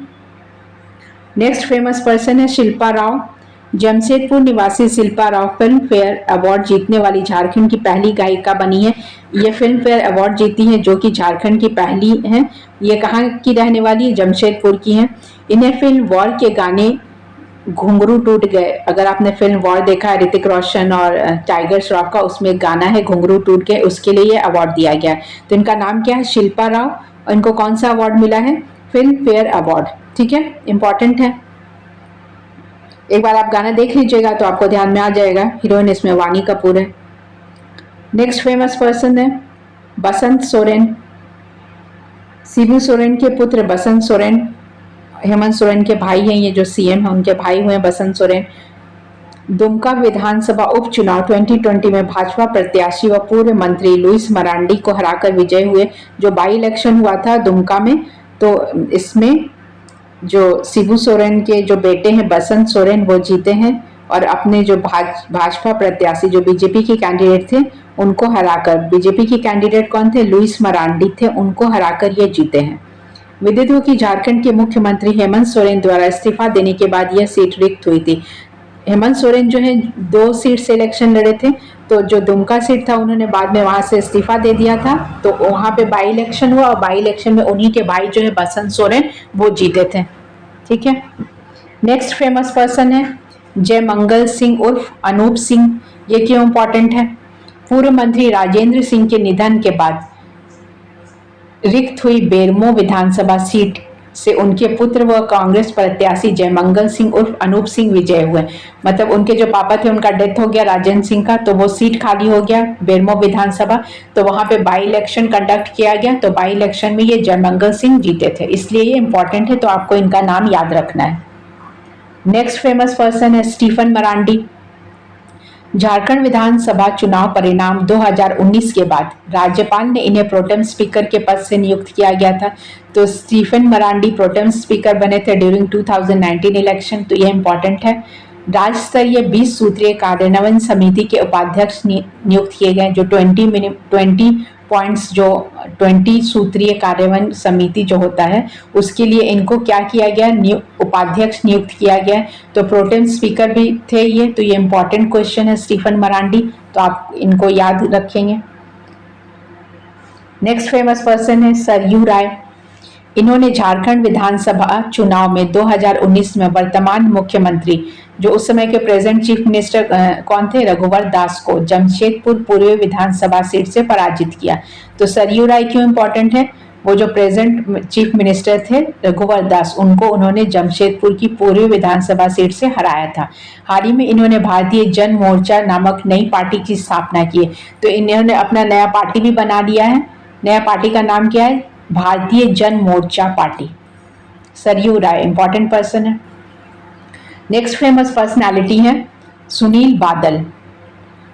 नेक्स्ट फेमस पर्सन है शिल्पा राव। जमशेदपुर निवासी Shilpa Rao film fair award जीतने वाली झारखंड की पहली गायिका बनी है। ये फिल्म फेयर अवार्ड जीती है जो कि झारखंड की पहली है। ये कहाँ की रहने वाली है? जमशेदपुर की है। इन्हें फिल्म वॉर के गाने घुंघरू टूट गए, अगर आपने फिल्म वॉर देखा है ऋतिक रोशन और टाइगर श्रॉफ का, उसमें एक गाना है घुंघरू टूट गए, उसके लिए ये अवार्ड दिया गया है। तो इनका नाम क्या है? शिल्पा राव। और इनको कौन सा अवार्ड मिला है? Film fair award. ठीक है, इंपॉर्टेंट है। एक बार आप गाना देख लीजिएगा तो आपको ध्यान में आ जाएगा। हीरोइन इसमें वानी कपूर है। नेक्स्ट फेमस पर्सन है बसंत सोरेन। शिबू सोरेन के पुत्र बसंत सोरेन हेमंत सोरेन के भाई हैं। ये जो सीएम है उनके भाई हुए बसंत सोरेन। दुमका विधानसभा उपचुनाव 2020 में भाजपा प्रत्याशी व पूर्व मंत्री लुइस मरांडी को हराकर विजय हुए। जो बाई इलेक्शन हुआ था दुमका में, तो इसमें जो शिबू सोरेन के जो बेटे हैं बसंत सोरेन वो जीते हैं और अपने जो भाजपा प्रत्याशी जो बीजेपी के कैंडिडेट थे उनको हराकर, बीजेपी के कैंडिडेट कौन थे? लुइस मरांडी थे, उनको हराकर ये जीते हैं। विदित हो कि झारखंड के मुख्यमंत्री हेमंत सोरेन द्वारा इस्तीफा देने के बाद यह सीट रिक्त हुई थी। हेमंत सोरेन जो है 2 सीट से इलेक्शन लड़े थे, तो जो दुमका सीट था उन्होंने बाद में वहां से इस्तीफा दे दिया था, तो वहां पे बाई इलेक्शन हुआ और बाई इलेक्शन में उन्हीं के भाई जो है बसंत सोरेन वो जीते थे। ठीक है। नेक्स्ट फेमस पर्सन है जयमंगल सिंह उर्फ अनूप सिंह। ये क्यों इंपॉर्टेंट है? पूर्व मंत्री राजेंद्र सिंह के निधन के बाद रिक्त हुई बेरमो विधानसभा सीट से उनके पुत्र व कांग्रेस प्रत्याशी जयमंगल सिंह उर्फ अनूप सिंह विजय हुए। मतलब उनके जो पापा थे उनका डेथ हो गया राजेंद्र सिंह का, तो वो सीट खाली हो गया बेरमो विधानसभा, तो वहां पे बाई इलेक्शन कंडक्ट किया गया। तो बाई इलेक्शन में ये जयमंगल सिंह जीते थे, इसलिए ये इंपॉर्टेंट है, तो आपको इनका नाम याद रखना है। नेक्स्ट फेमस पर्सन है स्टीफन मरांडी। झारखंड विधानसभा चुनाव परिणाम 2019 के बाद राज्यपाल ने इन्हें प्रोटेम स्पीकर के पद से नियुक्त किया गया था। तो स्टीफन मरांडी प्रोटेम स्पीकर बने थे ड्यूरिंग 2019 इलेक्शन, तो यह इंपॉर्टेंट है। राज्य स्तरीय 20 सूत्रीय कार्यान्वयन समिति के उपाध्यक्ष नियुक्त किए गए, जो 20 पॉइंट्स जो 20 सूत्रीय कार्यान्वयन समिति जो होता है उसके लिए इनको क्या किया गया? उपाध्यक्ष नियुक्त किया गया। तो प्रोटेम स्पीकर भी थे ये, तो ये इंपॉर्टेंट क्वेश्चन है स्टीफन मरांडी, तो आप इनको याद रखेंगे। नेक्स्ट फेमस पर्सन है सरयू राय। इन्होंने झारखंड विधानसभा चुनाव में 2019 में वर्तमान मुख्यमंत्री जो उस समय के प्रेजेंट चीफ मिनिस्टर कौन थे? रघुवर दास को जमशेदपुर पूर्व विधानसभा सीट से पराजित किया। तो सरयू राय क्यों इंपॉर्टेंट है? वो जो प्रेजेंट चीफ मिनिस्टर थे रघुवर दास, उनको उन्होंने जमशेदपुर की पूर्व विधानसभा सीट से हराया था। हाल ही में इन्होंने भारतीय जन मोर्चा नामक नई पार्टी की स्थापना की है। तो इन्होंने अपना नया पार्टी भी बना लिया है। नया पार्टी का नाम क्या है? भारतीय जन मोर्चा पार्टी। सरयू राय इंपॉर्टेंट पर्सन है। नेक्स्ट फेमस पर्सनालिटी है सुनील बादल।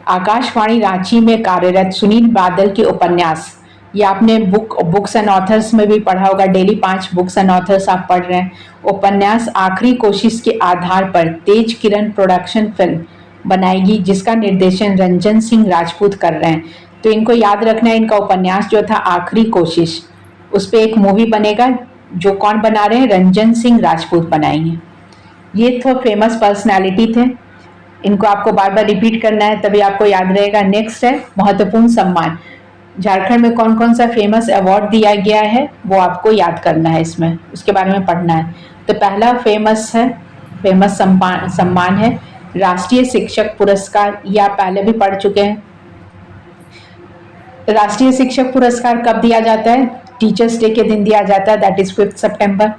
आकाशवाणी रांची में कार्यरत सुनील बादल के उपन्यास, ये आपने बुक्स एंड ऑथर्स में भी पढ़ा होगा, डेली 5 बुक्स एंड ऑथर्स आप पढ़ रहे हैं। उपन्यास आखिरी कोशिश के आधार पर तेज किरण प्रोडक्शन फिल्म बनाएगी जिसका निर्देशन रंजन सिंह राजपूत कर रहे हैं। तो इनको याद रखना है, इनका उपन्यास जो था आखिरी कोशिश, उस पर एक मूवी बनेगा जो कौन बना रहे हैं, रंजन सिंह राजपूत बनाएंगे। ये तो फेमस पर्सनालिटी थे, इनको आपको बार बार रिपीट करना है तभी आपको याद रहेगा। नेक्स्ट है महत्वपूर्ण सम्मान। झारखंड में कौन कौन सा फेमस अवार्ड दिया गया है वो आपको याद करना है, इसमें उसके बारे में पढ़ना है। तो पहला फेमस सम्मान है राष्ट्रीय शिक्षक पुरस्कार, ये आप पहले भी पढ़ चुके हैं। राष्ट्रीय शिक्षक पुरस्कार कब दिया जाता है? टीचर्स डे के दिन दिया जाता है, दैट इज 5 सितंबर।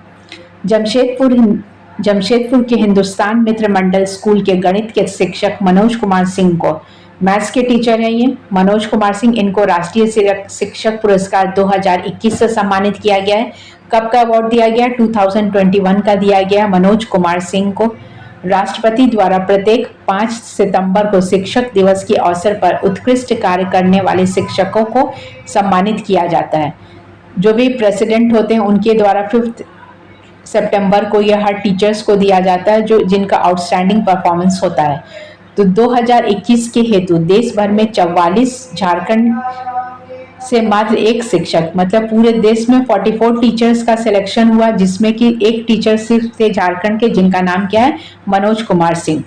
जमशेदपुर के हिंदुस्तान मित्र मंडल स्कूल के गणित के शिक्षक मनोज कुमार सिंह को, मैथ्स के टीचर हैं ये मनोज कुमार सिंह, इनको राष्ट्रीय शिक्षक पुरस्कार 2021 से सम्मानित किया गया है। कब का अवार्ड दिया गया? 2021 का दिया गया मनोज कुमार सिंह को। राष्ट्रपति द्वारा प्रत्येक 5 सितंबर को शिक्षक दिवस के अवसर पर उत्कृष्ट कार्य करने वाले शिक्षकों को सम्मानित किया जाता है। जो भी प्रेसिडेंट होते हैं उनके द्वारा 5 सितंबर को यह हर टीचर्स को दिया जाता है जो जिनका आउटस्टैंडिंग परफॉर्मेंस होता है। तो 2021 के हेतु देश भर में 44, झारखंड से मात्र एक शिक्षक, मतलब पूरे देश में 44 टीचर्स का सिलेक्शन हुआ, जिसमें कि एक टीचर सिर्फ थे झारखंड के, जिनका नाम क्या है? मनोज कुमार सिंह।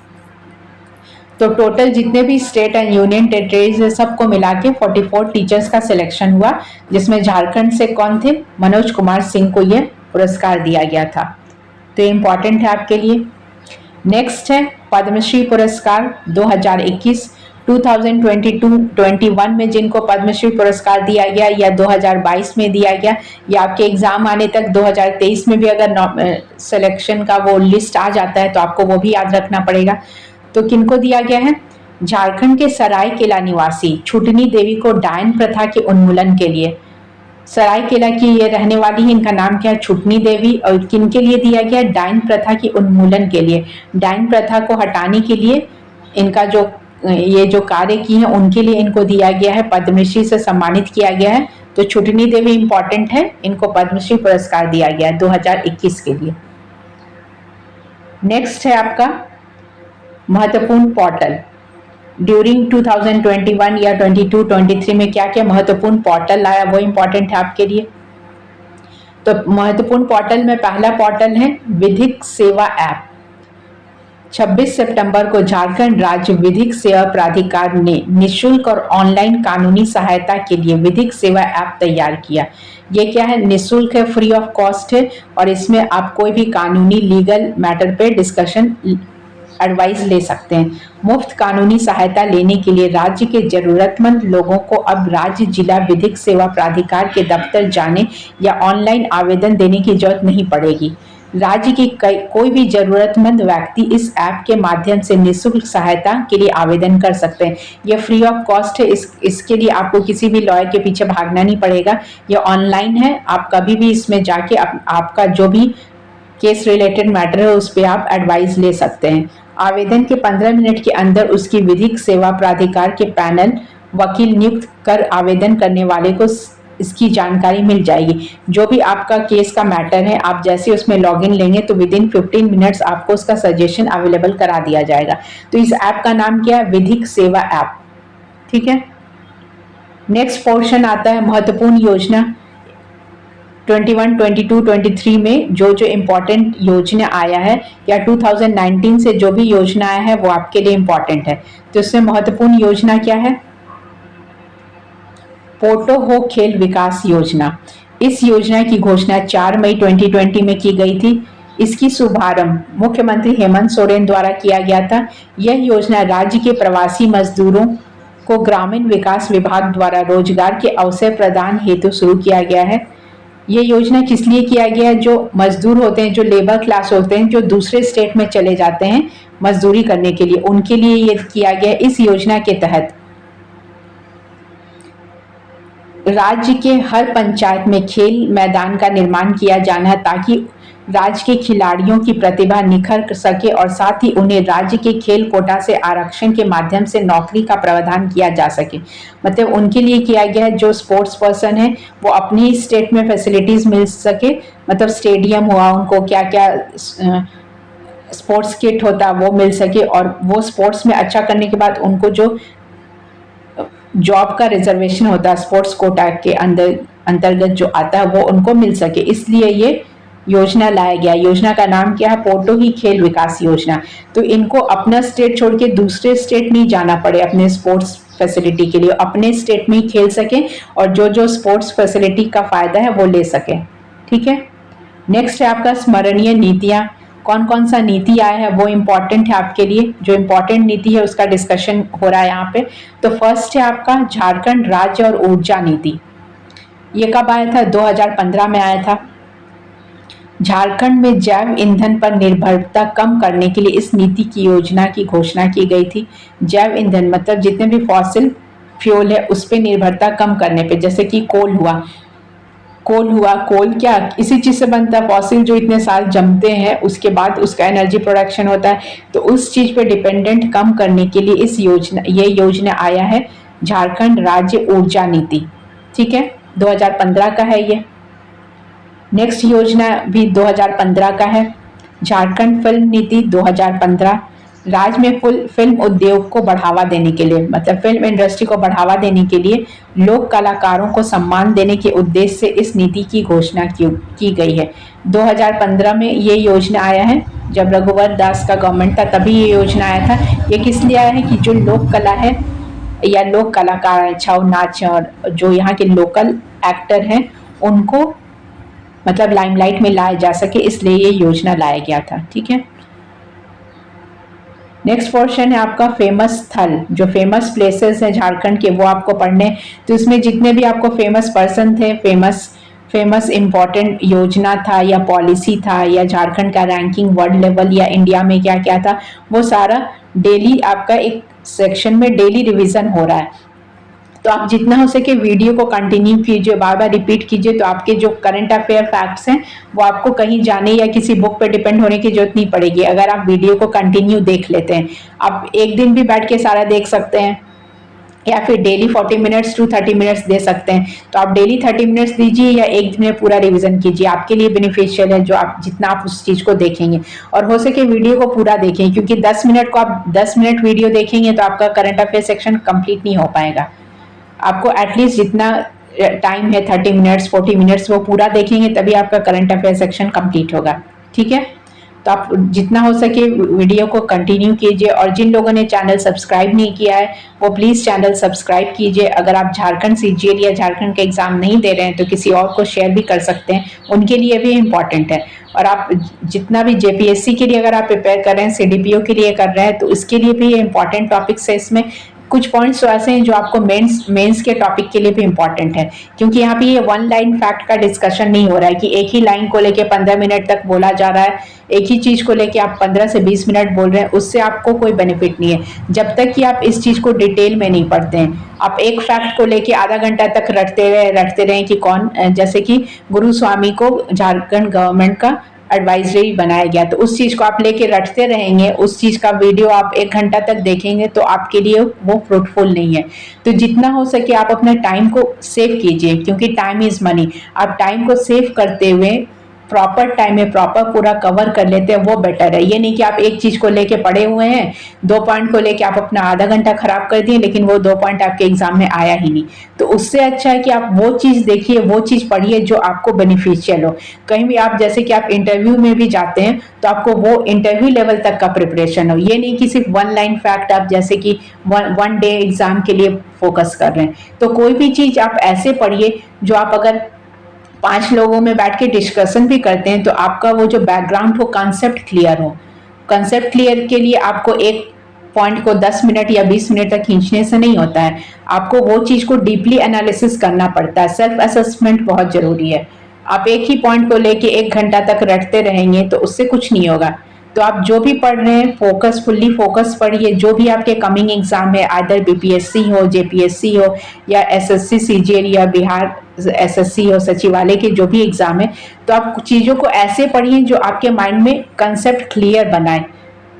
तो टोटल जितने भी स्टेट एंड यूनियन टेरिटरीज है सबको मिला के 44 टीचर्स का सिलेक्शन हुआ, जिसमें झारखंड से कौन थे? मनोज कुमार सिंह को यह पुरस्कार दिया गया था। तो ये इंपॉर्टेंट है आपके लिए। नेक्स्ट है पद्मश्री पुरस्कार 2021। 2022-21 में जिनको पद्मश्री पुरस्कार दिया गया या 2022 में दिया गया, या आपके एग्जाम आने तक 2023 में भी अगर सिलेक्शन का वो लिस्ट आ जाता है तो आपको वो भी याद रखना पड़ेगा। तो किनको दिया गया है? झारखंड के सरायकेला निवासी छुटनी देवी को डायन प्रथा के उन्मूलन के लिए, सरायकेला की ये रहने वाली है, इनका नाम क्या है? छुटनी देवी। और किनके लिए दिया गया? डायन प्रथा के उन्मूलन के लिए, डायन प्रथा को हटाने के लिए इनका जो कार्य की है उनके लिए इनको दिया गया है, पद्मश्री से सम्मानित किया गया है। तो छुटनी देवी इंपॉर्टेंट है, इनको पद्मश्री पुरस्कार दिया गया है 2021 के लिए। नेक्स्ट है आपका महत्वपूर्ण पोर्टल। ड्यूरिंग 2021 या 22-23 में क्या क्या महत्वपूर्ण पोर्टल आया वो इंपॉर्टेंट है आपके लिए। तो महत्वपूर्ण पोर्टल में पहला पोर्टल है विधिक सेवा ऐप। 26 सितंबर को झारखंड राज्य विधिक सेवा प्राधिकार ने निःशुल्क और ऑनलाइन कानूनी सहायता के लिए विधिक सेवा ऐप तैयार किया। ये क्या है? निःशुल्क है, फ्री ऑफ कॉस्ट है, और इसमें आप कोई भी कानूनी लीगल मैटर पे डिस्कशन एडवाइस ले सकते हैं। मुफ्त कानूनी सहायता लेने के लिए राज्य के जरूरतमंद लोगों को अब राज्य जिला विधिक सेवा प्राधिकार के दफ्तर जाने या ऑनलाइन आवेदन देने की जरूरत नहीं पड़ेगी। राज्य के कोई भी जरूरतमंद व्यक्ति इस ऐप के माध्यम से निःशुल्क सहायता के लिए आवेदन कर सकते हैं। यह फ्री ऑफ कॉस्ट है, इसके लिए आपको किसी भी लॉयर के पीछे भागना नहीं पड़ेगा। यह ऑनलाइन है, आप कभी भी इसमें जाके आपका जो भी केस रिलेटेड मैटर है उस पर आप एडवाइस ले सकते हैं। आवेदन के 15 मिनट के अंदर उसकी विधिक सेवा प्राधिकार के पैनल वकील नियुक्त कर आवेदन करने वाले को इसकी जानकारी मिल जाएगी। जो भी आपका केस का मैटर है, आप जैसे उसमें लॉगिन लेंगे तो विद इन 15 मिनट्स आपको उसका सजेशन अवेलेबल करा दिया जाएगा। तो इस ऐप का नाम क्या है? विधिक सेवा ऐप। ठीक है। नेक्स्ट पोर्शन आता है महत्वपूर्ण योजना। 21, 22, 23 में जो इम्पोर्टेंट योजना आया है या 2019 से जो भी योजना आया है वो आपके लिए इम्पोर्टेंट है। तो इसमें महत्वपूर्ण योजना क्या है? पोटो हो खेल विकास योजना। इस योजना की घोषणा 4 मई 2020 में की गई थी। इसकी शुभारंभ मुख्यमंत्री हेमंत सोरेन द्वारा किया गया था। यह योजना राज्य के प्रवासी मजदूरों को ग्रामीण विकास विभाग द्वारा रोजगार के अवसर प्रदान हेतु शुरू किया गया है। ये योजना किस लिए किया गया है? जो मजदूर होते हैं, जो लेबर क्लास होते हैं, जो दूसरे स्टेट में चले जाते हैं मजदूरी करने के लिए, उनके लिए ये किया गया। इस योजना के तहत राज्य के हर पंचायत में खेल मैदान का निर्माण किया जाना है ताकि राज्य के खिलाड़ियों की प्रतिभा निखर सके और साथ ही उन्हें राज्य के खेल कोटा से आरक्षण के माध्यम से नौकरी का प्रावधान किया जा सके। मतलब उनके लिए किया गया है, जो स्पोर्ट्स पर्सन है वो अपनी स्टेट में फैसिलिटीज मिल सके, मतलब स्टेडियम हुआ, उनको क्या क्या स्पोर्ट्स किट होता है वो मिल सके, और वो स्पोर्ट्स में अच्छा करने के बाद उनको जो जॉब का रिजर्वेशन होता है स्पोर्ट्स कोटा के अंतर्गत जो आता है वो उनको मिल सके। इसलिए ये योजना लाया गया। योजना का नाम क्या है? पोटोही खेल विकास योजना। तो इनको अपना स्टेट छोड़ के दूसरे स्टेट नहीं जाना पड़े अपने स्पोर्ट्स फैसिलिटी के लिए, अपने स्टेट में ही खेल सकें और जो जो स्पोर्ट्स फैसिलिटी का फायदा है वो ले सकें। ठीक है। नेक्स्ट है आपका स्मरणीय नीतियाँ। कौन कौन सा नीति आया है वो इम्पॉर्टेंट है आपके लिए। जो इम्पॉर्टेंट नीति है उसका डिस्कशन हो रहा है यहाँ पे। तो फर्स्ट है आपका झारखंड राज्य और ऊर्जा नीति। ये कब आया था? 2015 में आया था। झारखंड में जैव ईंधन पर निर्भरता कम करने के लिए इस नीति की योजना की घोषणा की गई थी। जैव ईंधन मतलब जितने भी फॉसिल फ्यूल है उस पर निर्भरता कम करने पे, जैसे कि कोल क्या इसी चीज से बनता है। फॉसिल जो इतने साल जमते हैं उसके बाद उसका एनर्जी प्रोडक्शन होता है, तो उस चीज पे डिपेंडेंट कम करने के लिए ये योजना आया है, झारखंड राज्य ऊर्जा नीति। ठीक है, 2015 का है ये। नेक्स्ट योजना भी 2015 का है, झारखंड फिल्म नीति 2015। राज्य में फिल्म उद्योग को बढ़ावा देने के लिए, मतलब फिल्म इंडस्ट्री को बढ़ावा देने के लिए लोक कलाकारों को सम्मान देने के उद्देश्य से इस नीति की घोषणा की गई है। 2015 में ये योजना आया है, जब रघुवर दास का गवर्नमेंट था तभी ये योजना आया था। ये किस लिए आया है कि जो लोक कला है या लोक कलाकार है, छाऊ नाच और जो यहाँ के लोकल एक्टर हैं उनको मतलब लाइमलाइट में लाया जा सके, इसलिए ये योजना लाया गया था। ठीक है। नेक्स्ट पोर्शन है आपका फेमस स्थल। जो फेमस प्लेसेस हैं झारखंड के वो आपको पढ़ने। तो इसमें जितने भी आपको फेमस पर्सन थे, फेमस इंपॉर्टेंट योजना था या पॉलिसी था या झारखंड का रैंकिंग वर्ल्ड लेवल या इंडिया में क्या क्या था, वो सारा डेली आपका एक सेक्शन में डेली रिवीजन हो रहा है। तो आप जितना हो सके वीडियो को कंटिन्यू कीजिए, बार बार रिपीट कीजिए, तो आपके जो करंट अफेयर फैक्ट्स हैं वो आपको कहीं जाने या किसी बुक पे डिपेंड होने की जरूरत नहीं पड़ेगी अगर आप वीडियो को कंटिन्यू देख लेते हैं। आप एक दिन भी बैठ के सारा देख सकते हैं या फिर डेली 40 मिनट्स टू 30 मिनट्स दे सकते हैं। तो आप डेली 30 मिनट्स दीजिए या एक दिन में पूरा रिवीजन कीजिए, आपके लिए बेनिफिशियल है जो आप जितना आप उस चीज को देखेंगे। और हो सके वीडियो को पूरा देखें, क्योंकि 10 मिनट को आप 10 मिनट वीडियो देखेंगे तो आपका करंट अफेयर सेक्शन कंप्लीट नहीं हो पाएगा। आपको एटलीस्ट जितना टाइम है 30 मिनट्स 40 मिनट्स वो पूरा देखेंगे तभी आपका करंट अफेयर सेक्शन कंप्लीट होगा। ठीक है, तो आप जितना हो सके वीडियो को कंटिन्यू कीजिए। और जिन लोगों ने चैनल सब्सक्राइब नहीं किया है वो प्लीज़ चैनल सब्सक्राइब कीजिए। अगर आप झारखंड सीजीएल या झारखंड का एग्ज़ाम नहीं दे रहे हैं तो किसी और को शेयर भी कर सकते हैं, उनके लिए भी इम्पॉर्टेंट है। और आप जितना भी जेपीएससी के लिए अगर आप प्रिपेयर कर रहे हैं, सीडीपीओ के लिए कर रहे हैं, तो इसके लिए भी ये इंपॉर्टेंट टॉपिक्स है। इसमें कुछ पॉइंट्स तो ऐसे हैं जो आपको मेंस के टॉपिक के लिए भी इंपॉर्टेंट है, क्योंकि यहाँ पे ये वन लाइन फैक्ट का डिस्कशन नहीं हो रहा है कि एक ही लाइन को लेके 15 मिनट तक बोला जा रहा है, एक ही चीज को लेके आप 15 से 20 मिनट बोल रहे हैं, उससे आपको कोई बेनिफिट नहीं है जब तक कि आप इस चीज को डिटेल में नहीं पढ़ते हैं। आप एक फैक्ट को लेके आधा घंटा तक रटते रहे कि कौन, जैसे कि गुरु स्वामी को झारखंड गवर्नमेंट का एडवाइजरी बनाया गया, तो उस चीज को आप लेके रटते रहेंगे, उस चीज का वीडियो आप 1 घंटा तक देखेंगे तो आपके लिए वो फ्रूटफुल नहीं है। तो जितना हो सके आप अपने टाइम को सेव कीजिए, क्योंकि टाइम इज मनी। आप टाइम को सेव करते हुए प्रॉपर टाइम में प्रॉपर पूरा कवर कर लेते हैं, वो बेटर है। ये नहीं कि आप एक चीज को लेके पड़े हुए हैं, 2 पॉइंट को लेके आप अपना आधा घंटा खराब कर दिए लेकिन वो 2 पॉइंट आपके एग्जाम में आया ही नहीं। तो उससे अच्छा है कि आप वो चीज देखिए, वो चीज पढ़िए जो आपको बेनिफिशियल हो। कहीं भी आप जैसे कि आप इंटरव्यू में भी जाते हैं तो आपको वो इंटरव्यू लेवल तक का प्रिपरेशन हो, ये नहीं कि सिर्फ वन लाइन फैक्ट आप जैसे कि वन डे एग्जाम के लिए फोकस कर रहे हैं। तो कोई भी चीज आप ऐसे पढ़िए जो आप अगर 5 लोगों में बैठ के डिस्कशन भी करते हैं तो आपका वो जो बैकग्राउंड हो, कंसेप्ट क्लियर हो। कंसेप्ट क्लियर के लिए आपको एक पॉइंट को 10 मिनट या 20 मिनट तक खींचने से नहीं होता है, आपको वो चीज को डीपली एनालिसिस करना पड़ता है। सेल्फ असेसमेंट बहुत जरूरी है। आप एक ही पॉइंट को लेके 1 घंटा तक रटते रहेंगे तो उससे कुछ नहीं होगा। तो आप जो भी पढ़ रहे हैं फुल्ली फोकस पढ़िए। जो भी आपके कमिंग एग्जाम है, आदर बीपीएससी हो, जेपीएससी हो या एसएससी सीजीएल या बिहार एसएससी हो, सचिवालय के जो भी एग्जाम है, तो आप चीज़ों को ऐसे पढ़िए जो आपके माइंड में कंसेप्ट क्लियर बनाए।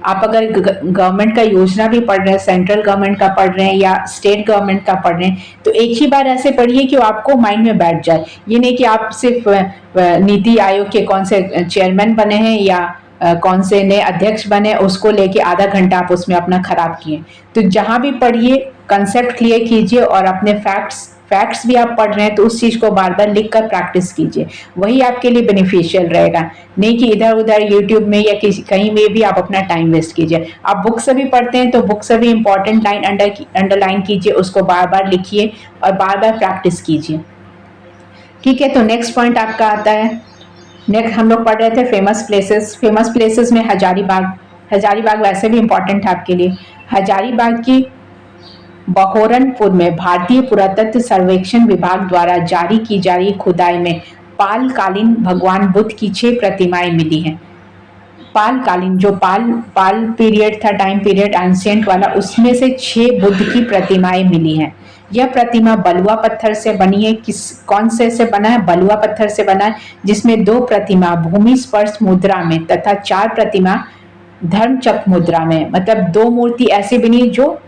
आप अगर गवर्नमेंट का योजना भी पढ़ रहे हैं, सेंट्रल गवर्नमेंट का पढ़ रहे हैं या स्टेट गवर्नमेंट का पढ़ रहे हैं, तो एक ही बार ऐसे पढ़िए कि वो आपको माइंड में बैठ जाए। ये नहीं कि आप सिर्फ नीति आयोग के कौन से चेयरमैन बने हैं या कौन से नए अध्यक्ष बने, उसको लेके आधा घंटा आप उसमें अपना खराब किए। तो जहां भी पढ़िए कंसेप्ट क्लियर कीजिए और अपने फैक्ट्स फैक्ट्स भी आप पढ़ रहे हैं तो उस चीज़ को बार बार लिख कर प्रैक्टिस कीजिए, वही आपके लिए बेनिफिशियल रहेगा। नहीं कि इधर उधर यूट्यूब में या किसी कहीं में भी आप अपना टाइम वेस्ट कीजिए। आप बुक से भी पढ़ते हैं तो बुक से भी इंपॉर्टेंट लाइन अंडरलाइन कीजिए, उसको बार बार लिखिए और बार बार प्रैक्टिस कीजिए। ठीक है, तो नेक्स्ट पॉइंट आपका आता है, नेक्स्ट हम लोग पढ़ रहे थे फेमस प्लेसेस। फेमस प्लेसेस में हजारीबाग। हजारीबाग वैसे भी इंपॉर्टेंट है आपके लिए। हजारीबाग की बहोरनपुर में भारतीय पुरातत्व सर्वेक्षण विभाग द्वारा जारी की जा रही खुदाई में पाल कालीन भगवान बुद्ध की 6 प्रतिमाएं मिली हैं। पाल कालीन जो पाल पीरियड था, टाइम पीरियड एंशिएंट वाला, उसमें से 6 बुद्ध की प्रतिमाएं मिली हैं। यह प्रतिमा बलुआ पत्थर से बनी है। कौन से बना है? बलुआ पत्थर से बना है, जिसमें 2 प्रतिमा भूमि स्पर्श मुद्रा में तथा 4 प्रतिमा धर्मचक्र मुद्रा में, मतलब 2 मूर्ति ऐसी बनी जो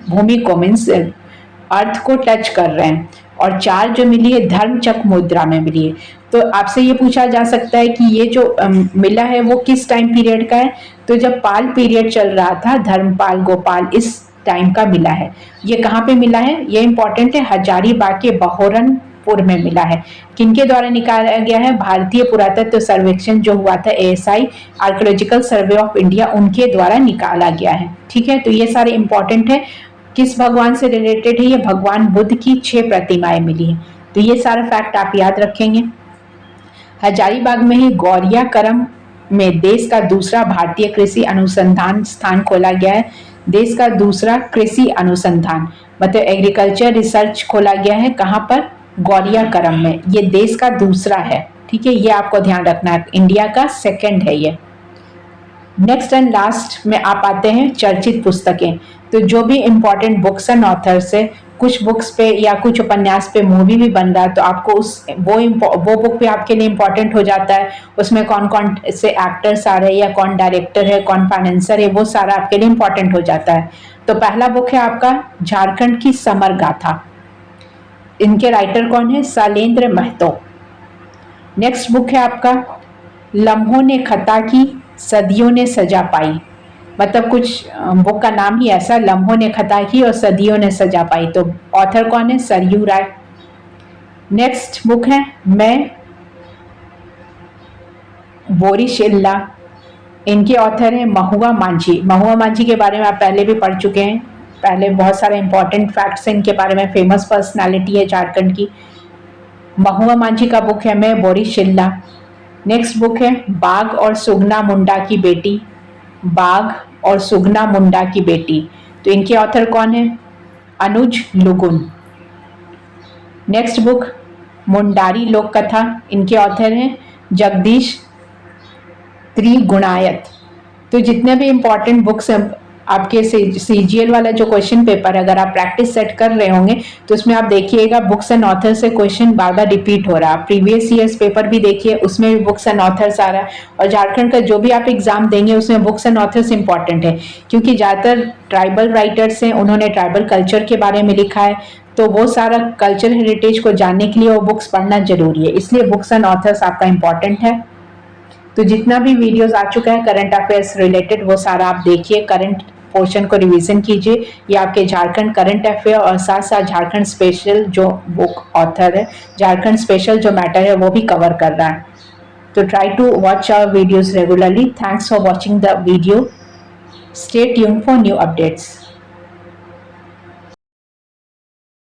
भूमि को मीन्स अर्थ को टच कर रहे हैं, और 4 जो मिली है धर्मचक्र मुद्रा में मिली है। तो आपसे ये पूछा जा सकता है कि ये जो मिला है वो किस टाइम पीरियड का है? तो जब पाल पीरियड चल रहा था, धर्मपाल गोपाल, इस टाइम का मिला है। ये कहाँ पे मिला है? ये इंपॉर्टेंट है, हजारीबाग के बहोरनपुर में मिला है। किनके द्वारा निकाला गया है? भारतीय पुरातत्व सर्वेक्षण जो हुआ था, ASI archaeological survey of India, उनके द्वारा निकाला गया है। ठीक है, तो ये सारे इंपॉर्टेंट है। किस भगवान से रिलेटेड है? ये भगवान बुद्ध की 6 प्रतिमाएं मिली है। तो ये सारा फैक्ट आप याद रखेंगे। हजारीबाग में ही गौरिया करम में देश का दूसरा भारतीय कृषि अनुसंधान स्थान खोला गया है। देश का दूसरा कृषि अनुसंधान मतलब एग्रीकल्चर रिसर्च खोला गया है। कहाँ पर? गौरिया करम में। ये देश का दूसरा है। ठीक है, ये आपको ध्यान रखना है, इंडिया का सेकंड है ये। नेक्स्ट एंड लास्ट में आप आते हैं चर्चित पुस्तकें। तो जो भी इम्पोर्टेंट बुक्स एंड ऑथर्स है, कुछ बुक्स पे या कुछ उपन्यास पे मूवी भी बन रहा है, तो आपको वो बुक भी आपके लिए इम्पोर्टेंट हो जाता है। उसमें कौन कौन से एक्टर्स आ रहे हैं या कौन डायरेक्टर है, कौन फाइनेंसर है, वो सारा आपके लिए इम्पोर्टेंट हो जाता है। तो पहला बुक है आपका झारखंड की समर गाथा। इनके राइटर कौन है? शैलेंद्र महतो। नेक्स्ट बुक है आपका लम्हों ने खता की, सदियों ने सजा पाई। मतलब कुछ बुक का नाम ही ऐसा, लम्हों ने खता की और सदियों ने सजा पाई। तो ऑथर कौन है? सरयू राय। नेक्स्ट बुक है मैं बोरीशिल्ला। इनके ऑथर हैं महुआ मांझी। महुआ मांझी के बारे में आप पहले भी पढ़ चुके हैं, पहले बहुत सारे इंपॉर्टेंट फैक्ट्स हैं इनके बारे में। फेमस पर्सनालिटी है झारखंड की। महुआ मांझी का बुक है मैं बोरीशिल्ला। नेक्स्ट बुक है बाघ और सुगना मुंडा की बेटी। बाघ और सुगना मुंडा की बेटी। तो इनके ऑथर कौन है? अनुज लुगुन। नेक्स्ट बुक मुंडारी लोक कथा। इनके ऑथर हैं जगदीश त्रिगुणायत। तो जितने भी इंपॉर्टेंट बुक्स हैं आपके CGL वाला जो क्वेश्चन पेपर, अगर आप प्रैक्टिस सेट कर रहे होंगे तो उसमें आप देखिएगा बुक्स एंड ऑथर से क्वेश्चन बार बार रिपीट हो रहा है। प्रीवियस ईयर्स पेपर भी देखिए, उसमें भी बुक्स एंड ऑथर्स आ रहा है। और झारखंड का जो भी आप एग्जाम देंगे उसमें बुक्स एंड ऑथर्स इंपॉर्टेंट है, क्योंकि ज़्यादातर ट्राइबल राइटर्स हैं, उन्होंने ट्राइबल कल्चर के बारे में लिखा है। तो वो सारा कल्चर हेरिटेज को जानने के लिए वो बुक्स पढ़ना जरूरी है, इसलिए बुक्स एंड ऑथर्स आपका इंपॉर्टेंट है। तो जितना भी वीडियोस आ चुका है करंट अफेयर्स रिलेटेड, वो सारा आप देखिए, करंट पोर्शन को रिवीजन कीजिए। ये आपके झारखंड करंट अफेयर और साथ साथ झारखंड स्पेशल जो बुक ऑथर है, झारखंड स्पेशल जो मैटर है, वो भी कवर कर रहा है। तो try to watch our videos regularly. Thanks for watching the video. Stay tuned for new updates.